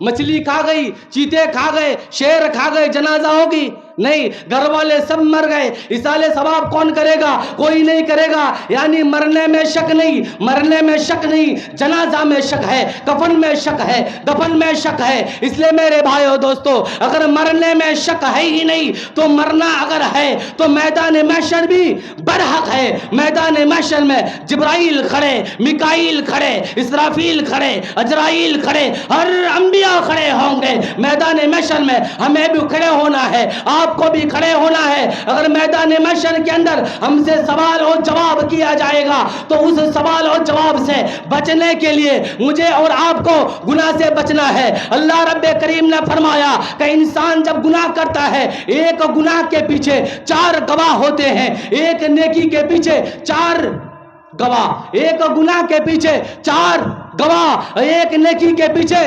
مچھلی کھا گئی، چیتے کھا گئے، شیر کھا گئے، جنازہ ہوگی؟ نہیں. گھر والے سب مر گئے، ایصال ثواب کون کرے گا؟ کوئی نہیں کرے گا. یعنی مرنے میں شک نہیں، مرنے میں شک نہیں، جنازہ میں شک ہے، کفن میں شک ہے، دفن میں شک ہے. اس لیے میرے بھائیو دوستو، اگر مرنے میں شک ہے ہی نہیں تو مرنا اگر ہے تو میدان محشر بھی برحق ہے. میدان محشر میں جبرائیل کھڑے، میکائیل کھڑے، اسرافیل کھڑے، اجرائیل کھڑے، ہر انبیاء کھڑے ہوں گے میدان محشر میں. ہمیں بھی کھڑے ہونا ہے، آپ کو بھی کھڑے ہونا ہے. اگر میدان محشر کے اندر ہم سے سوال اور جواب کیا جائے گا تو اس سوال اور جواب سے بچنے کے لیے مجھے اور آپ کو گناہ سے بچنا ہے. اللہ رب کریم نے فرمایا کہ انسان جب گناہ کرتا ہے، ایک گناہ کے پیچھے 4 گواہ ہوتے ہیں، ایک نیکی کے پیچھے 4 گواہ، ایک گناہ کے پیچھے 4 گواہ، ایک نیکی کے پیچھے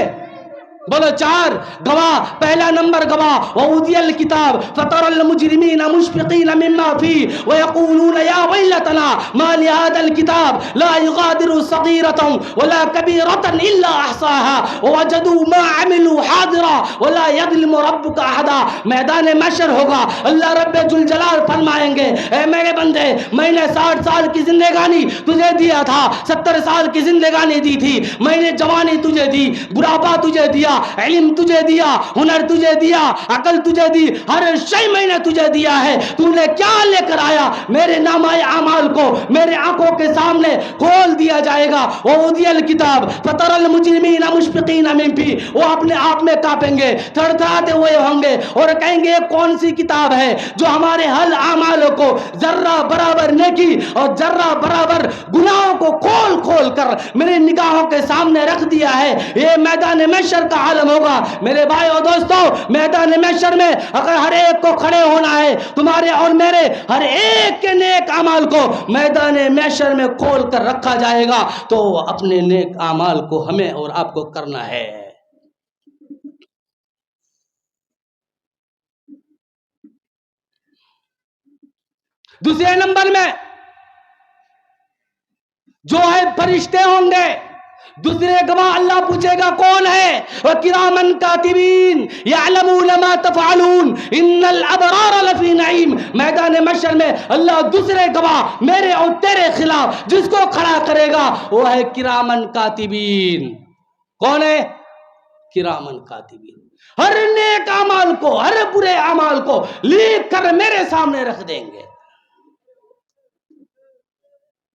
بولو 4 گواہ. پہلا نمبر گواہ وَأُوتِيَ الْكِتَابَ فَتَرَى الْمُجْرِمِينَ مُشْفِقِينَ مِمَّا فِيهِ وَيَقُولُونَ يَا وَيْلَتَنَا مَا لِهَذَا الْكِتَابِ لَا يُغَادِرُ صَغِيرَةً وَلَا كَبِيرَةً إِلَّا أَحْصَاهَا وَوَجَدُوا مَا عَمِلُوا حَاضِرًا وَلَا يَظْلِمُ رَبُّكَ أَحَدًا. میدان محشر ہوگا، اللہ رب ذوالجلال فرمائیں گے اے میرے بندے، میں نے 60 سال کی زندگانی تجھے دیا تھا، 70 سال کی زندگانی دی تھی، میں نے جوانی تجھے دی، بڑھاپا تجھے دیا، علم تجھے دیا، ہنر تجھے دیا، عقل تجھے دی، ہر شے میں نے تجھے دیا ہے. تو نے کیا لے کر آیا؟ میرے نامہ اعمال کو میرے آنکھوں کے سامنے کھول دیا جائے گا. وَأُوتِيَ الْكِتَابَ فَتَرَى الْمُجْرِمِينَ مُشْفِقِينَ مِنْهُ فِيهِ، وہ اپنے آپ میں کانپیں گے، تھرتھراتے ہوئے ہوں گے اور کہیں گے کون سی کتاب ہے جو ہمارے حل اعمال کو ذرہ برابر نیکی اور ذرہ برابر گناہوں کو کھول کھول کر میرے نگاہوں کے سامنے رکھ دیا ہے. یہ میدان محشر کا عالم ہوگا. میرے بھائی اور دوستو، میدان محشر میں اگر ہر ایک کو کھڑے ہونا ہے، تمہارے اور میرے ہر ایک کے نیک اعمال کو میدان محشر میں کھول کر رکھا جائے گا، تو اپنے نیک اعمال کو ہمیں اور آپ کو کرنا ہے. دوسرے نمبر میں جو ہے فرشتے ہوں گے. دوسرے گواہ اللہ پوچھے گا کون ہے؟ وَكِرَامًا كَاتِبِينَ يَعْلَمُونَ مَا تَفْعَلُونَ إِنَّ الْأَبْرَارَ لَفِي نَعِيمٍ. میدان محشر میں اللہ دوسرے گواہ میرے اور تیرے خلاف جس کو کھڑا کرے گا وہ ہے کرامن کاتبین. کون ہے؟ کرامن کاتبین. ہر نیک اعمال کو، ہر برے اعمال کو لکھ کر میرے سامنے رکھ دیں گے.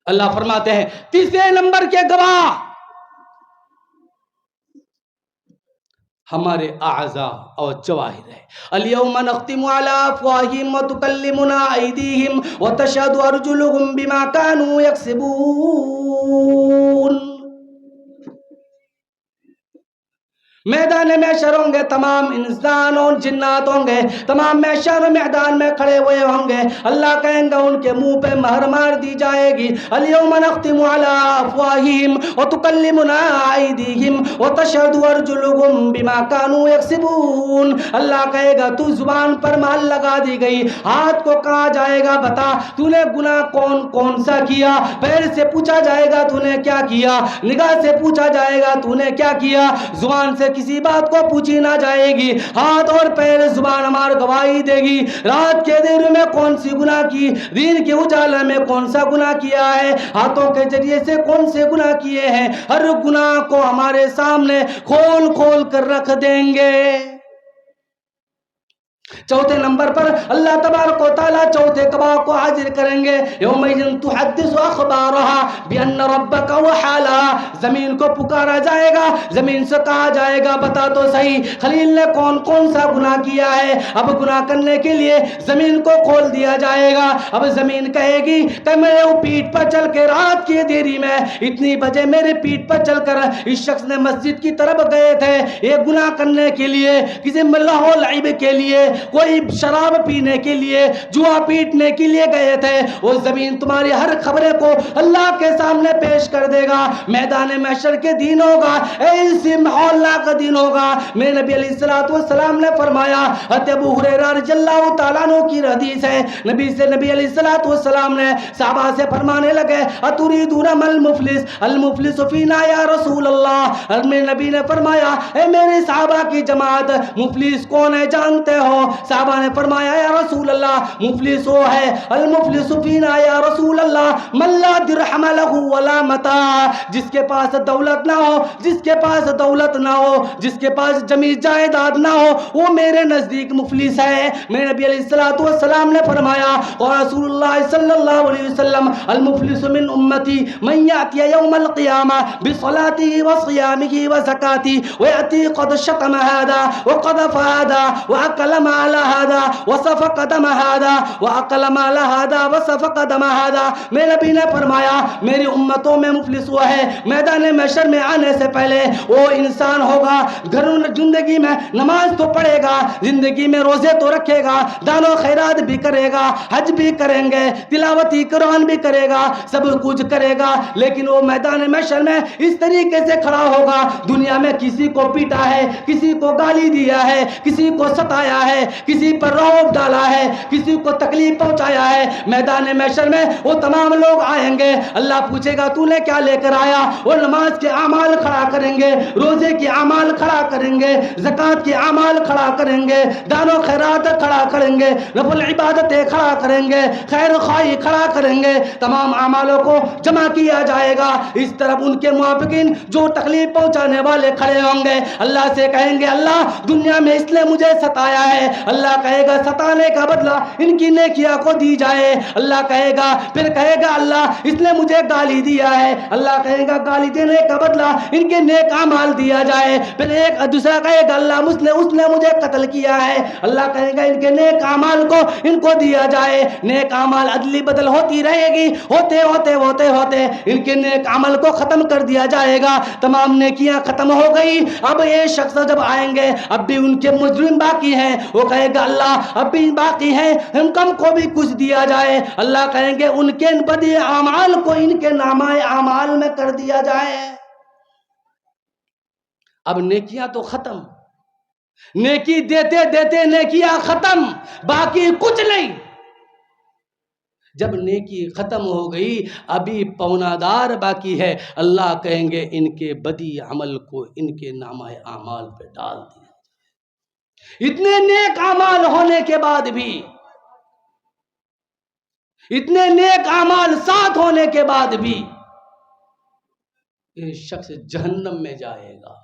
اللہ فرماتے ہیں تیسرے نمبر کے گواہ ہمارے اعضاء اور جواہر ہے. اليوم نختم على افواههم وتكلمنا ايديهم وتشهد ارجلهم بما كانوا يكسبون. میدان محشر ہوں گے، تمام انسان اور جنات ہوں گے، تمام محشر میدان میں کھڑے ہوئے ہوں گے. اللہ کہیں گا ان کے منہ پہ مہر مار دی جائے گی. اليوم نختم على افواههم وتكلمنا ايديهم وتشهد ارجلهم بما كانوا يكسبون. اللہ کہے گا تو زبان پر مہر لگا دی گئی، ہاتھ کو کہا جائے گا بتا تو نے گناہ کون کون سا کیا. پیر سے پوچھا جائے گا تو نے کیا کیا، نگاہ سے پوچھا جائے گا تو نے کیا کیا. زبان سے کسی بات کو پوچھی نہ جائے گی، ہاتھ اور پیر زبان ہمار گواہی دے گی. رات کے دیر میں کون سی گناہ کی، دین کے اجالہ میں کون سا گناہ کیا ہے، ہاتھوں کے ذریعے سے کون سے گناہ کیے ہیں، ہر گناہ کو ہمارے سامنے کھول کھول کر رکھ دیں گے. چوتھے نمبر پر اللہ تبارک و تعالیٰ چوتھے گواہ کو حاضر کریں گے، یومئذ تحدث اخبارها بان ربک وحالها، زمین کو پکارا جائے گا، زمین سے کہا جائے گا بتا تو صحیح خلیل نے کون کون سا گناہ کیا ہے۔ اب گناہ کرنے کے لیے زمین کو کھول دیا جائے گا۔ اب زمین کہے گی کہ میرے پیٹھ پر چل کے رات کی دیری میں اتنی بجے میرے پیٹھ پر چل کر اس شخص نے مسجد کی طرف گئے تھے یہ گناہ کرنے کے لیے، کسی ملہ و لعب کے لیے، کوئی شراب پینے کے لیے، جوا پیٹنے کے لیے گئے تھے۔ وہ زمین تمہاری ہر خبریں کو اللہ کے سامنے پیش کر دے گا۔ میدان محشر کے دن ہوگا، ایسی محلہ کا دن ہوگا۔ میرے نبی علیہ السلام نے فرمایا، ابو ہریرہ رضی اللہ تعالیٰ عنہ کی حدیث ہے، نبی علیہ السلام نے صحابہ سے فرمانے لگے، اتریدون ما المفلس المفلس فینا یا رسول اللہ۔ میرے نبی نے فرمایا، اے میرے صحابہ کی جماعت، مفلس کون ہے جانتے ہو؟ صحابہ نے فرمایا، یا رسول اللہ مفلس وہ ہے، المفلس فینا یا رسول اللہ من لا درہم لہ ولا متاع، جس کے پاس دولت نہ ہو، جس کے پاس دولت نہ ہو، جس کے پاس جمی جائیداد نہ ہو، وہ میرے نزدیک مفلس ہے۔ میرے نبی علیہ السلام نے فرمایا، اور رسول اللہ صلی اللہ علیہ وسلم، المفلس من امتی من یاتی یوم القیامہ بصلاته وصیامه وزکاته ویأتی قد شتم هذا وقذف هذا وأكل مال هذا وسفك دم هذا وأكل مال هذا وسفك دم هذا۔ میرے نبی نے فرمایا، میری امتوں میں مفلس وہ ہے میدان محشر میں آنے سے پہلے وہ انسان ہوگا، گھروں زندگی میں نماز تو پڑھے گا، زندگی میں روزے تو رکھے گا، دان و خیرات بھی کرے گا، حج بھی کریں گے، تلاوت قرآن بھی کرے گا، سب کچھ کرے گا، لیکن وہ میدان محشر میں اس طریقے سے کھڑا ہوگا، دنیا میں کسی کو پیٹا ہے، کسی کو گالی دیا ہے، کسی کو ستایا ہے، کسی پر رعب ڈالا ہے، کسی کو تکلیف پہنچایا ہے۔ میدان محشر میں وہ تمام لوگ آئیں گے، اللہ پوچھے گا تو نے کیا لے کر آیا؟ وہ نماز کے اعمال کھڑا کریں گے، روزے کے اعمال کھڑا کریں گے، زکوٰۃ کے اعمال کھڑا کریں گے، دان و خیرات کھڑا کریں گے، نفل عبادتیں کھڑا کریں گے، خیر خواہی کھڑا کریں گے، تمام اعمالوں کو جمع کیا جائے گا۔ اس طرف ان کے موافقین جو تکلیف پہنچانے والے کھڑے ہوں گے، اللہ سے کہیں گے اللہ دنیا میں اس نے مجھے ستایا ہے، اللہ کہے گا ستانے کا بدلہ ان کی نیکیاں کو دی جائے، اللہ کہے گا، پھر کہے گا اللہ اس نے مجھے گالی دیا ہے، اللہ کہے گا گالی دینے کا بدلہ ان کے نیک اعمال دیا جائے، پھر ایک دوسرا کہے گا اللہ اس نے مجھے قتل کیا ہے، اللہ کہے گا ان کے نیک اعمال کو ان کو دیا جائے۔ نیک اعمال ادلی بدل ہوتی رہے گی، ہوتے ان کے نیک عمل کو ختم کر دیا جائے گا، تمام نیکیاں ختم ہو گئی۔ اب یہ شخص جب آئیں گے اب بھی ان کے مجرم باقی ہیں، وہ کہے گا اللہ اب بھی باقی ہیں، ہم کم کو بھی کچھ دیا جائے، اللہ کہیں گے ان کے بدی اعمال کو ان کے نامہ اعمال میں کر دیا جائے۔ اب نیکیاں تو ختم، نیکی دیتے دیتے نیکیاں ختم، باقی کچھ نہیں۔ جب نیکی ختم ہو گئی ابھی پونادار باقی ہے، اللہ کہیں گے ان کے بدی عمل کو ان کے نامہ اعمال پہ ڈال دیا۔ اتنے نیک اعمال ہونے کے بعد بھی، اتنے نیک اعمال ساتھ ہونے کے بعد بھی یہ شخص جہنم میں جائے گا۔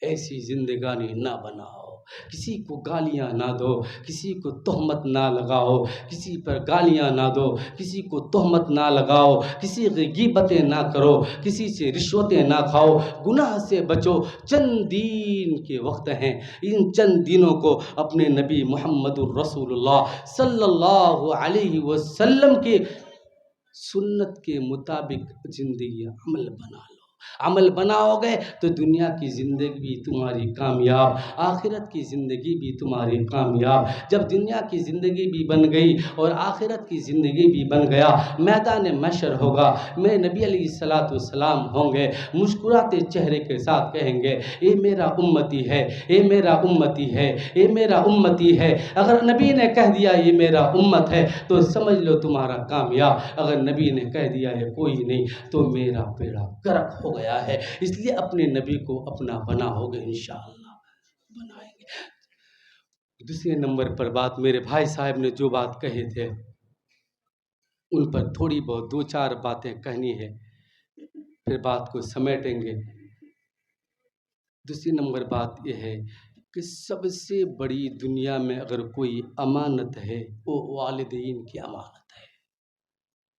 ایسی زندگانی نہ بناؤ، کسی کو گالیاں نہ دو، کسی کو تہمت نہ لگاؤ، کسی پر گالیاں نہ دو، کسی کو تہمت نہ لگاؤ، کسی کی غیبتیں نہ کرو، کسی سے رشوتیں نہ کھاؤ، گناہ سے بچو۔ چند دن کے وقت ہیں، ان چند دنوں کو اپنے نبی محمد الرسول اللہ صلی اللہ علیہ وسلم کے سنت کے مطابق زندگی عمل بنا لو۔ عمل بناؤ گے تو دنیا کی زندگی بھی تمہاری کامیاب، آخرت کی زندگی بھی تمہاری کامیاب۔ جب دنیا کی زندگی بھی بن گئی اور آخرت کی زندگی بھی بن گیا، میدان محشر ہوگا، میرے نبی علیہ السلام ہوں گے، مسکراتے چہرے کے ساتھ کہیں گے اے میرا امتی ہے، اے میرا امتی ہے، اے میرا امتی ہے۔ اگر نبی نے کہہ دیا یہ میرا امت ہے تو سمجھ لو تمہارا کامیاب، اگر نبی نے کہہ دیا ہے کوئی نہیں تو میرا بیڑا غرق ہو گیا ہے۔ اس لیے اپنے نبی کو اپنا بناؤ گے، انشاءاللہ بنائیں گے۔ دوسرے نمبر پر بات میرے بھائی صاحب نے جو بات کہے تھے ان پر تھوڑی بہت دو چار باتیں کہنی ہے، پھر بات کو سمیٹیں گے۔ دوسری نمبر بات یہ ہے کہ سب سے بڑی دنیا میں اگر کوئی امانت ہے وہ والدین کی امانت ہے،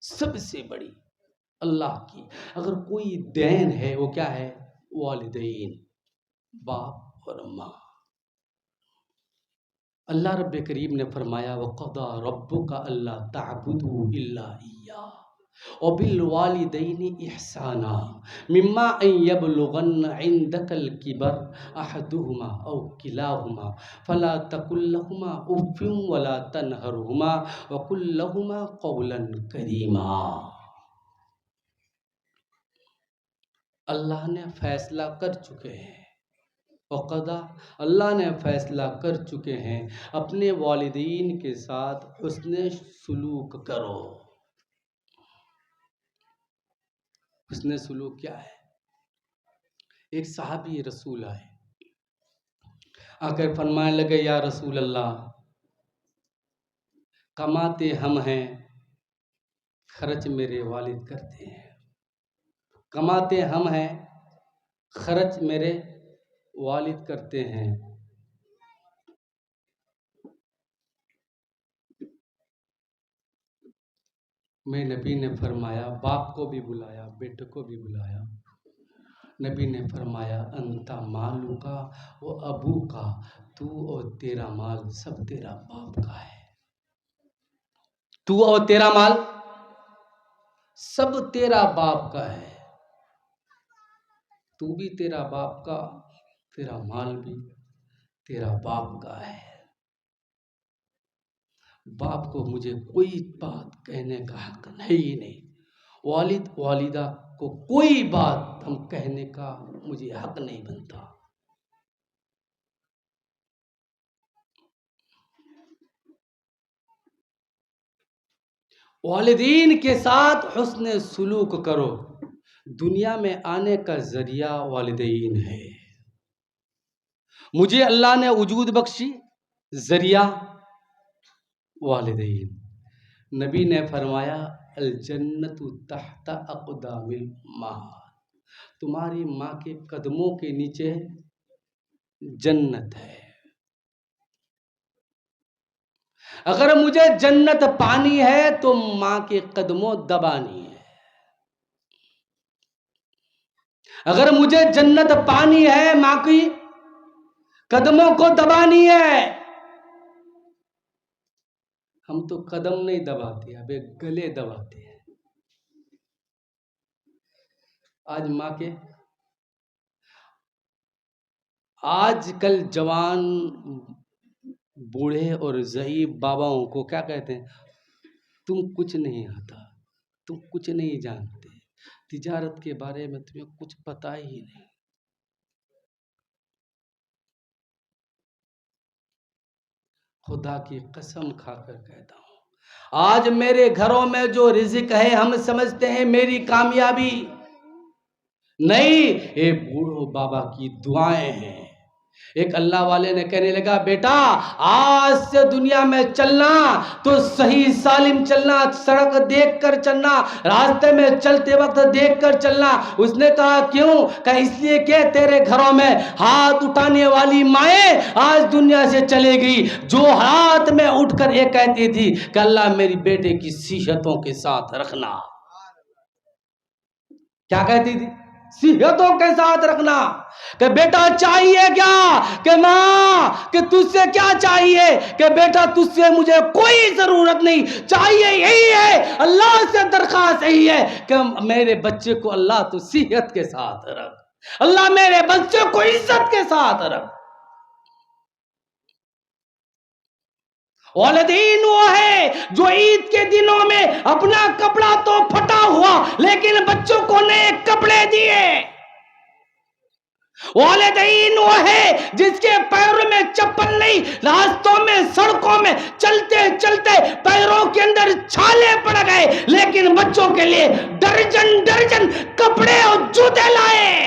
سب سے بڑی اللہ کی اگر کوئی دین ہے وہ کیا ہے؟ والدین، باپ اور ماں۔ اللہ رب کریم نے فرمایا وَقَضَى رَبُّكَ أَلَّا تَعْبُدُوا إِلَّا إِيَّاهُ وَبِالْوَالِدَيْنِ إِحْسَانًا مِمَّا أَن يَبْلُغَنَّ عِندَكَ الْكِبَرَ أَحَدُهُمَا أَوْ كِلَاهُمَا فَلَا تَقُل لَّهُمَا أُفٍّ وَلَا تَنْهَرْهُمَا وَقُل لَّهُمَا قَوْلًا كَرِيمًا۔ اللہ نے فیصلہ کر چکے ہیں، وقضا اللہ نے فیصلہ کر چکے ہیں اپنے والدین کے ساتھ حسن سلوک کرو۔ حسن سلوک کیا ہے؟ ایک صحابی رسول آئے، آ کر فرمانے لگے یا رسول اللہ، کماتے ہم ہیں، خرچ میرے والد کرتے ہیں، کماتے ہم ہیں، خرچ میرے والد کرتے ہیں۔ میں نبی نے فرمایا، باپ کو بھی بلایا، بیٹے کو بھی بلایا، نبی نے فرمایا انتا مالو کا وہ ابو کا، تو اور تیرا مال سب تیرا باپ کا ہے، تو اور تیرا مال سب تیرا باپ کا ہے، تو بھی تیرا باپ کا، تیرا مال بھی تیرا باپ کا ہے۔ باپ کو مجھے کوئی بات کہنے کا حق نہیں، والد والدہ کو کوئی بات ہم کہنے کا مجھے حق نہیں بنتا۔ والدین کے ساتھ حسن سلوک کرو، دنیا میں آنے کا ذریعہ والدین ہے۔ مجھے اللہ نے وجود بخشی، ذریعہ والدین۔ نبی نے فرمایا الجنت تحت اقدام الامہات، تمہاری ماں کے قدموں کے نیچے جنت ہے۔ اگر مجھے جنت پانی ہے تو ماں کے قدموں دبانی ہے، اگر مجھے جنت پانی ہے ماں کی قدموں کو دبانی ہے۔ ہم تو قدم نہیں دباتے، اب گلے دباتے ہیں۔ آج ماں کے آج کل جوان بوڑھے اور ضعیف باباؤں کو کیا کہتے ہیں؟ تم کچھ نہیں آتا، تم کچھ نہیں جانتے، تجارت کے بارے میں تمہیں کچھ پتہ ہی نہیں۔ خدا کی قسم کھا کر کہتا ہوں، آج میرے گھروں میں جو رزق ہے ہم سمجھتے ہیں میری کامیابی نہیں، یہ بوڑھو بابا کی دعائیں ہیں۔ ایک اللہ والے نے کہنے لگا بیٹا آج سے دنیا میں چلنا تو صحیح سالم چلنا، سڑک دیکھ کر چلنا، راستے میں چلتے وقت دیکھ کر چلنا۔ اس نے کہا کیوں؟ کہ اس لیے کہ تیرے گھروں میں ہاتھ اٹھانے والی مائیں آج دنیا سے چلے گئی، جو ہاتھ میں اٹھ کر یہ کہتی تھی کہ اللہ میری بیٹے کی صحتوں کے ساتھ رکھنا۔ کیا کہتی تھی؟ صحتوں کے ساتھ رکھنا۔ کہ بیٹا چاہیے کیا؟ کہ ماں کہ تجھ سے کیا چاہیے؟ کہ بیٹا تجھ سے مجھے کوئی ضرورت نہیں، چاہیے یہی ہے، اللہ سے درخواست یہی ہے کہ میرے بچے کو اللہ تو صحت کے ساتھ رکھ، اللہ میرے بچے کو عزت کے ساتھ رکھ۔ والدین وہ ہے جو عید کے دنوں میں اپنا کپڑا تو پھٹا ہوا لیکن بچوں کو نئے کپڑے دیے۔ والدین وہ ہے جس کے پیروں میں چپل نہیں، راستوں میں سڑکوں میں چلتے چلتے پیروں کے اندر چھالے پڑ گئے لیکن بچوں کے لیے درجن درجن کپڑے اور جوتے لائے۔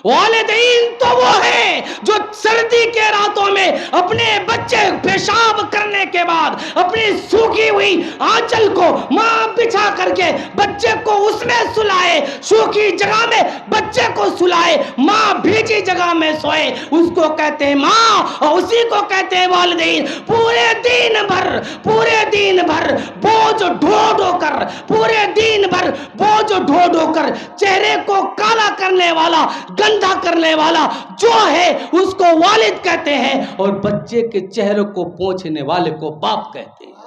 والدین تو وہ ہے جو سردی کے راتوں میں اپنے بچے پیشاب کرنے کے بعد اپنی سوکھی ہوئی آنچل کو ماں بچھا کر کے بچے کو اس میں سلائے، سوکھی جگہ میں بچے کو سلائے، ماں بھیجی جگہ میں سوئے، اس کو کہتے ہیں ماں، اور اسی کو کہتے ہیں والدین۔ پورے دن بھر بوجھ ڈھو کر، پورے دن بھر بوجھ ڈھو کر چہرے کو کالا کرنے والا، گندا کرنے والا جو ہے اس کو والد کہتے ہیں، اور بچے کے چہرے کو پوچھنے والے کو باپ کہتے ہیں۔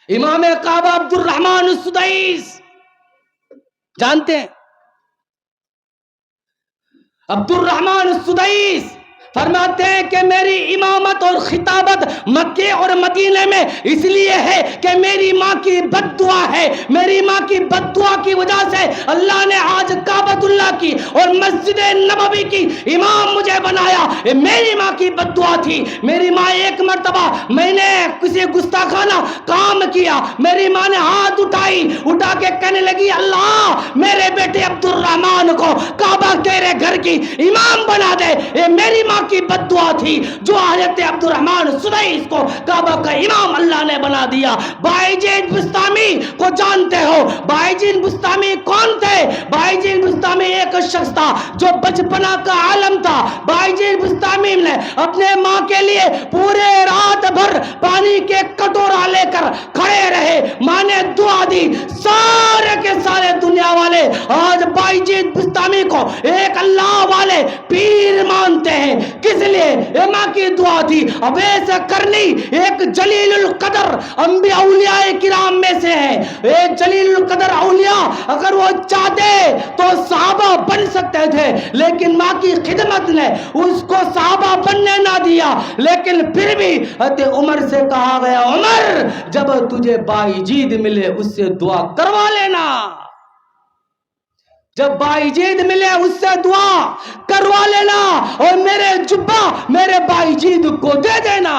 امام کعبہ عبد الرحمن السدیس جانتے ہیں؟ عبد الرحمن السدیس فرماتے ہیں کہ میری امامت اور خطابت مکے اور مدینے میں اس لیے ہے کہ میری ماں کی بد دعا ہے، میری ماں کی بد دعا کی وجہ سے اللہ نے آج کعبۃ اللہ کی اور مسجد نبوی کی امام مجھے بنایا۔ یہ میری ماں کی بد دعا تھی۔ میری ماں ایک مرتبہ میں نے کسی گستاخانہ کام کیا، میری ماں نے ہاتھ اٹھا کے کہنے لگی اللہ میرے بیٹے عبد الرحمن کو کعبہ تیرے گھر کی امام بنا دے۔ یہ میری ماں کی بد دعا تھی جو حضرت عبد الرحمن سدیس کو کعبہ کا امام اللہ نے بنا دیا۔ بائیجین بستامی کو جانتے ہو؟ بائیجین بستامی کون تھے؟ بائیجین بستامی ایک شخص تھا جو بچپنا کا عالم تھا۔ بائیجین بستامی نے اپنے ماں کے لیے پورے رات بھر پانی کے کٹورا لے کر کھڑے رہے، ماں نے دعا دی۔ سارے کے سارے دنیا والے آج بائیجین بستامی کو ایک اللہ والے پیر مانتے ہیں۔ کس لیے؟ یہ ماں کی دعا تھی۔ اب ایسا کرنی ایک جلیل القدر انبیاء اولیاء کرام میں سے ہے۔ ایک جلیل القدر اولیاء اگر وہ چاہتے تو صحابہ بن سکتے تھے، لیکن ماں کی خدمت نے اس کو صحابہ بننے نہ دیا۔ لیکن پھر بھی حضرت عمر سے کہا گیا عمر جب تجھے بائی جید ملے اس سے دعا کروا لینا، جب بائی جید ملے اس سے دعا کروا لینا، اور میرے جبہ میرے بائی جید کو دے دینا۔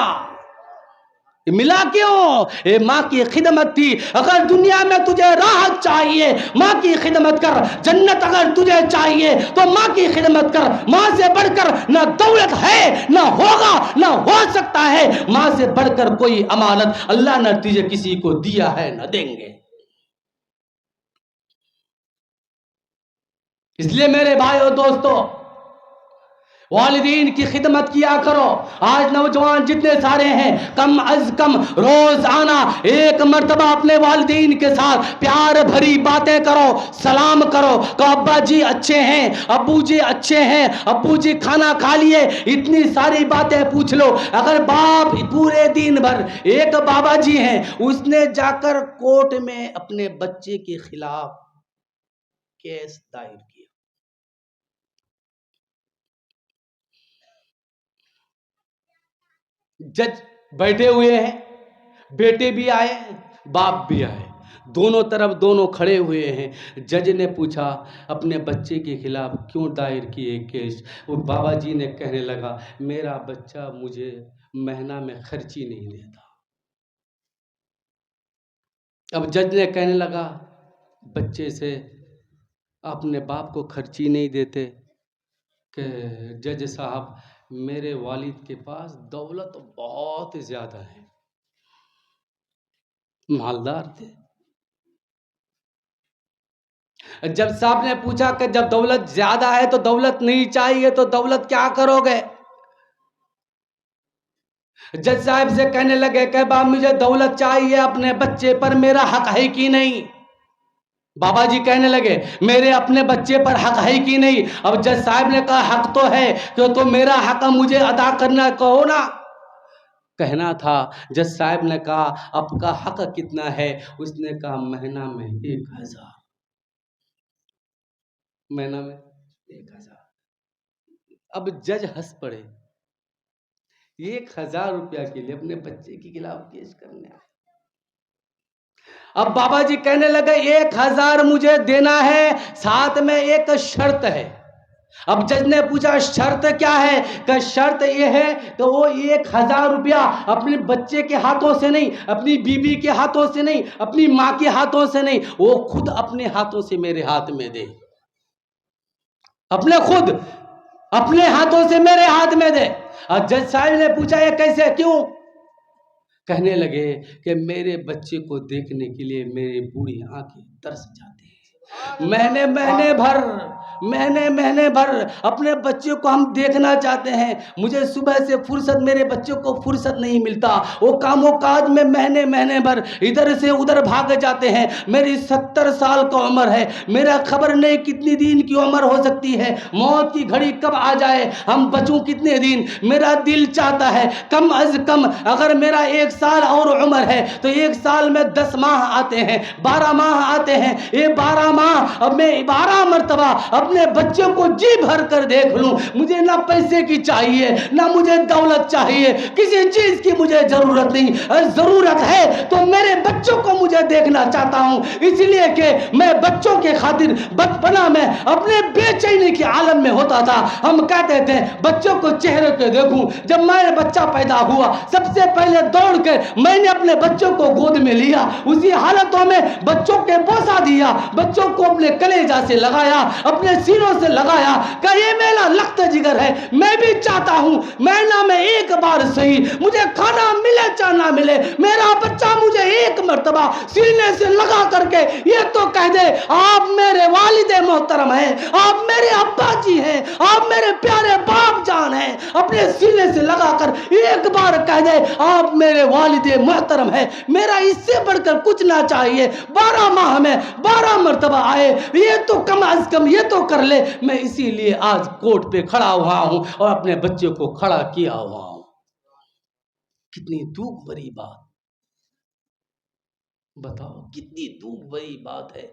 ملا کیوں؟ یہ ماں کی خدمت تھی۔ اگر دنیا میں تجھے راحت چاہیے ماں کی خدمت کر، جنت اگر تجھے چاہیے تو ماں کی خدمت کر۔ ماں سے بڑھ کر نہ دولت ہے، نہ ہوگا، نہ ہو سکتا ہے۔ ماں سے بڑھ کر کوئی امانت اللہ نے تجھے کسی کو دیا ہے نہ دیں گے۔ اس لیے میرے بھائیو دوستو، والدین کی خدمت کیا کرو۔ آج نوجوان جتنے سارے ہیں کم از کم روزانہ ایک مرتبہ اپنے والدین کے ساتھ پیار بھری باتیں کرو، سلام کرو کہ ابا جی اچھے ہیں، ابو جی اچھے ہیں، ابو جی کھانا کھا لیے، اتنی ساری باتیں پوچھ لو۔ اگر باپ پورے دن بھر، ایک بابا جی ہیں اس نے جا کر کورٹ میں اپنے بچے کے خلاف کیس دائر کیا، جج بیٹھے ہوئے ہیں، بیٹے بھی آئے باپ بھی آئے، دونوں طرف دونوں کھڑے ہوئے ہیں۔ جج نے پوچھا اپنے بچے کے خلاف کیوں دائر کیے کیس؟ وہ بابا جی نے کہنے لگا میرا بچہ مجھے مہینہ میں خرچی نہیں دیتا۔ اب جج نے کہنے لگا بچے سے اپنے باپ کو خرچی نہیں دیتے کہ جج صاحب میرے والد کے پاس دولت بہت زیادہ ہے، مالدار تھے۔ جج صاحب نے پوچھا کہ جب دولت زیادہ ہے تو دولت نہیں چاہیے تو دولت کیا کرو گے؟ جج صاحب سے کہنے لگے کہ باپ مجھے دولت چاہیے، اپنے بچے پر میرا حق ہے کہ نہیں؟ بابا جی کہنے لگے میرے اپنے بچے پر حق ہے کہ نہیں؟ اب جج صاحب نے کہا حق تو ہے، تو میرا حق مجھے ادا کرنا کہو نا، کہنا تھا۔ جج صاحب نے کہا آپ کا حق کتنا ہے؟ اس نے کہا مہینہ میں 1000، مہینہ میں 1000۔ اب جج ہنس پڑے، 1000 روپیہ کے لیے اپنے بچے کے خلاف کیس کرنے آئے۔ اب بابا جی کہنے لگے 1000 مجھے دینا ہے، ساتھ میں ایک شرط ہے، اب جج نے پوچھا شرط کیا ہے؟ کہ شرط یہ ہے کہ وہ 1000 روپیہ اپنے بچے کے ہاتھوں سے نہیں، اپنی بیوی کے ہاتھوں سے نہیں، اپنی ماں کے ہاتھوں سے نہیں، وہ خود اپنے ہاتھوں سے میرے ہاتھ میں دے، خود اپنے ہاتھوں سے میرے ہاتھ میں دے۔ اور جج صاحب نے پوچھا یہ کیسے، کیوں؟ کہنے لگے کہ میرے بچے کو دیکھنے کے لیے میری بوڑھی آنکھیں ترس جاتی ہیں، مہینے بھر اپنے بچے کو ہم دیکھنا چاہتے ہیں، مجھے صبح سے فرصت، میرے بچے کو فرصت نہیں ملتا، وہ کام و کاج میں مہینے بھر ادھر سے ادھر بھاگ جاتے ہیں، میری 70 سال کا عمر ہے، میرا خبر نہیں کتنی دن کی عمر ہو سکتی ہے، موت کی گھڑی کب آ جائے، ہم بچوں کتنے دن، میرا دل چاہتا ہے کم از کم اگر میرا 1 سال اور عمر ہے تو 1 سال میں 10 ماہ آتے ہیں، 12 ماہ آتے ہیں، یہ 12 ماہ اب میں 12 مرتبہ اپنے بچے کو جی بھر کر دیکھ لوں، مجھے نہ پیسے کی چاہیے، نہ مجھے دولت چاہیے، کسی چیز کی مجھے ضرورت نہیں، ضرورت ہے تو میرے بچوں کو مجھے دیکھنا چاہتا ہوں، اس لیے کہ میں بچوں کے خاطر بچپنا میں اپنے بے چینی کے عالم میں ہوتا تھا۔ ہم کہتے تھے بچوں کو چہرے کے دیکھوں، جب میرا بچہ پیدا ہوا سب سے پہلے دوڑ کر میں نے اپنے بچوں کو گود میں لیا، اسی حالتوں میں بچوں کے بوسا دیا، بچوں کو اپنے کلیجہ سے لگایا، اپنے سینوں سے لگایا کہ یہ میرا لخت جگر ہے، میں بھی چاہتا ہوں مہینہ میں 1 بار صحیح مجھے کھانا ملے چاہے نہ ملے، میرا بچہ مجھے 1 مرتبہ سینے سے لگا کر کے یہ تو کہہ دے آپ میرے والد محترم ہیں، آپ میرے ابا جی ہیں، آپ میرے پیارے باپ جان ہیں، اپنے سینے سے لگا کر 1 بار کہہ دے آپ میرے والد محترم ہیں، میرا اس سے بڑھ کر کچھ نہ چاہیے، 12 ماہ میں 12 مرتبہ آئے، یہ تو کم از کم یہ تو کر لے۔ میں اسی لیے آج کوٹ پہ کھڑا ہوا ہوں اور اپنے بچے کو کھڑا کیا ہوا ہوں۔ کتنی دکھ بھری بات، بتاؤ کتنی دکھ بھری بات ہے،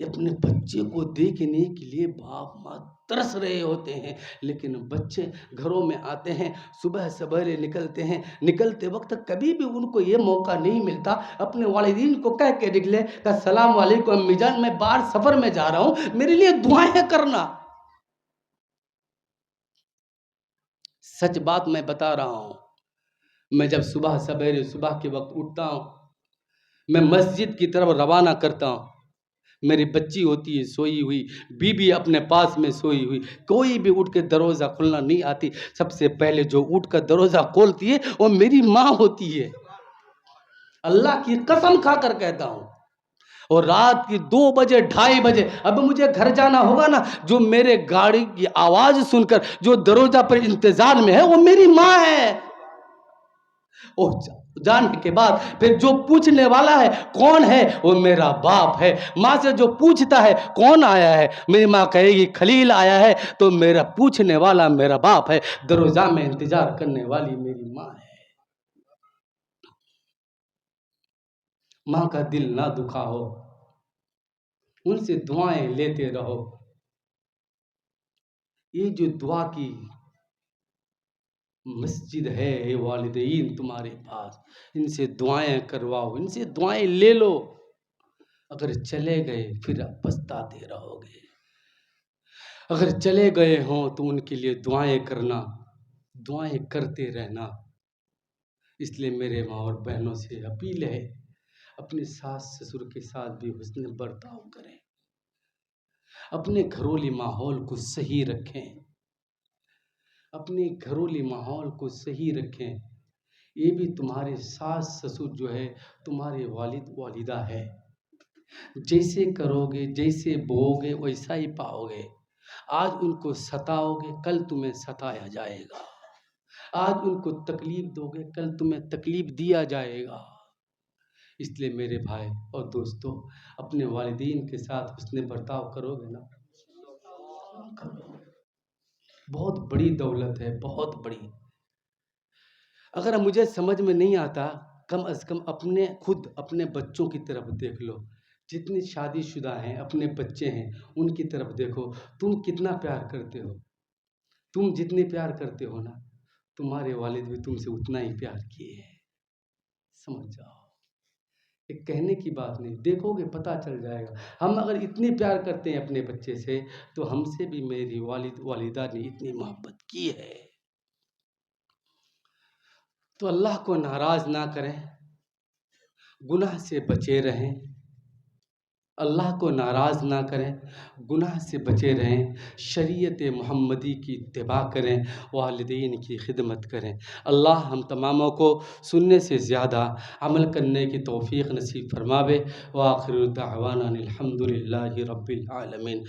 اپنے بچے کو دیکھنے کے لیے باپ ماں ترس رہے ہوتے ہیں، لیکن بچے گھروں میں آتے ہیں، صبح سویرے نکلتے ہیں، نکلتے وقت کبھی بھی ان کو یہ موقع نہیں ملتا اپنے والدین کو کہہ کے نکلے کہ السلام علیکم امی جان، میں باہر سفر میں جا رہا ہوں، میرے لیے دعائیں کرنا۔ سچ بات میں بتا رہا ہوں، میں جب صبح سویرے صبح کے وقت اٹھتا ہوں، میں مسجد کی طرف روانہ کرتا ہوں، میری بچی ہوتی ہے سوئی ہوئی، بیوی اپنے پاس میں سوئی ہوئی، کوئی بھی اٹھ کے دروازہ کھلنا نہیں آتی، سب سے پہلے جو اٹھ کر دروازہ کھولتی ہے وہ میری ماں ہوتی ہے، اللہ کی قسم کھا کر کہتا ہوں۔ اور رات کی 2 بجے 2:30 بجے اب مجھے گھر جانا ہوگا نا، جو میرے گاڑی کی آواز سن کر جو دروازہ پر انتظار میں ہے وہ میری ماں ہے۔ جانے کے بعد پھر جو پوچھنے والا ہے کون ہے، وہ میرا باپ ہے۔ ماں سے جو پوچھتا ہے کون آیا ہے، میری ماں کہے گی خلیل آیا ہے، تو میرا پوچھنے والا میرا باپ ہے، دروازہ میں انتظار کرنے والی میری ماں ہے۔ ماں کا دل نہ دکھا ہو، ان سے دعائیں لیتے رہو، یہ جو دعا کی مسجد ہے، اے والدین تمہارے پاس، ان سے دعائیں کرواؤ، ان سے دعائیں لے لو، اگر چلے گئے پھر پچھتاتے رہو گے، اگر چلے گئے ہوں تو ان کے لیے دعائیں کرنا، دعائیں کرتے رہنا۔ اس لیے میرے ماں اور بہنوں سے اپیل ہے، اپنے ساس سسر کے ساتھ بھی حسن برتاؤ کریں، اپنے گھرولی ماحول کو صحیح رکھیں، اپنے گھرولی ماحول کو صحیح رکھیں، یہ بھی تمہارے ساس سسر جو ہے تمہارے والد والدہ ہے، جیسے کرو گے جیسے بوؤ گے ویسا ہی پاؤ گے، آج ان کو ستاؤ گے کل تمہیں ستایا جائے گا، آج ان کو تکلیف دو گے کل تمہیں تکلیف دیا جائے گا۔ اس لیے میرے بھائی اور دوستو، اپنے والدین کے ساتھ حسن برتاؤ کرو گے نا، کرو، بہت بڑی دولت ہے، بہت بڑی۔ اگر مجھے سمجھ میں نہیں آتا، کم از کم خود اپنے بچوں کی طرف دیکھ لو، جتنی شادی شدہ ہیں اپنے بچے ہیں ان کی طرف دیکھو، تم کتنا پیار کرتے ہو، تم جتنے پیار کرتے ہو نا، تمہارے والد بھی تم سے اتنا ہی پیار کیے ہیں، سمجھ جاؤ۔ ایک کہنے کی بات نہیں، دیکھو گے پتہ چل جائے گا۔ ہم اگر اتنی پیار کرتے ہیں اپنے بچے سے تو ہم سے بھی میری والدہ نے اتنی محبت کی ہے۔ تو اللہ کو ناراض نہ کریں، گناہ سے بچے رہیں، اللہ کو ناراض نہ کریں، گناہ سے بچے رہیں، شریعت محمدی کی اتباع کریں، والدین کی خدمت کریں۔ اللہ ہم تماموں کو سننے سے زیادہ عمل کرنے کی توفیق نصیب فرماوے۔ وآخر دعوانا الحمد للہ رب العالمین۔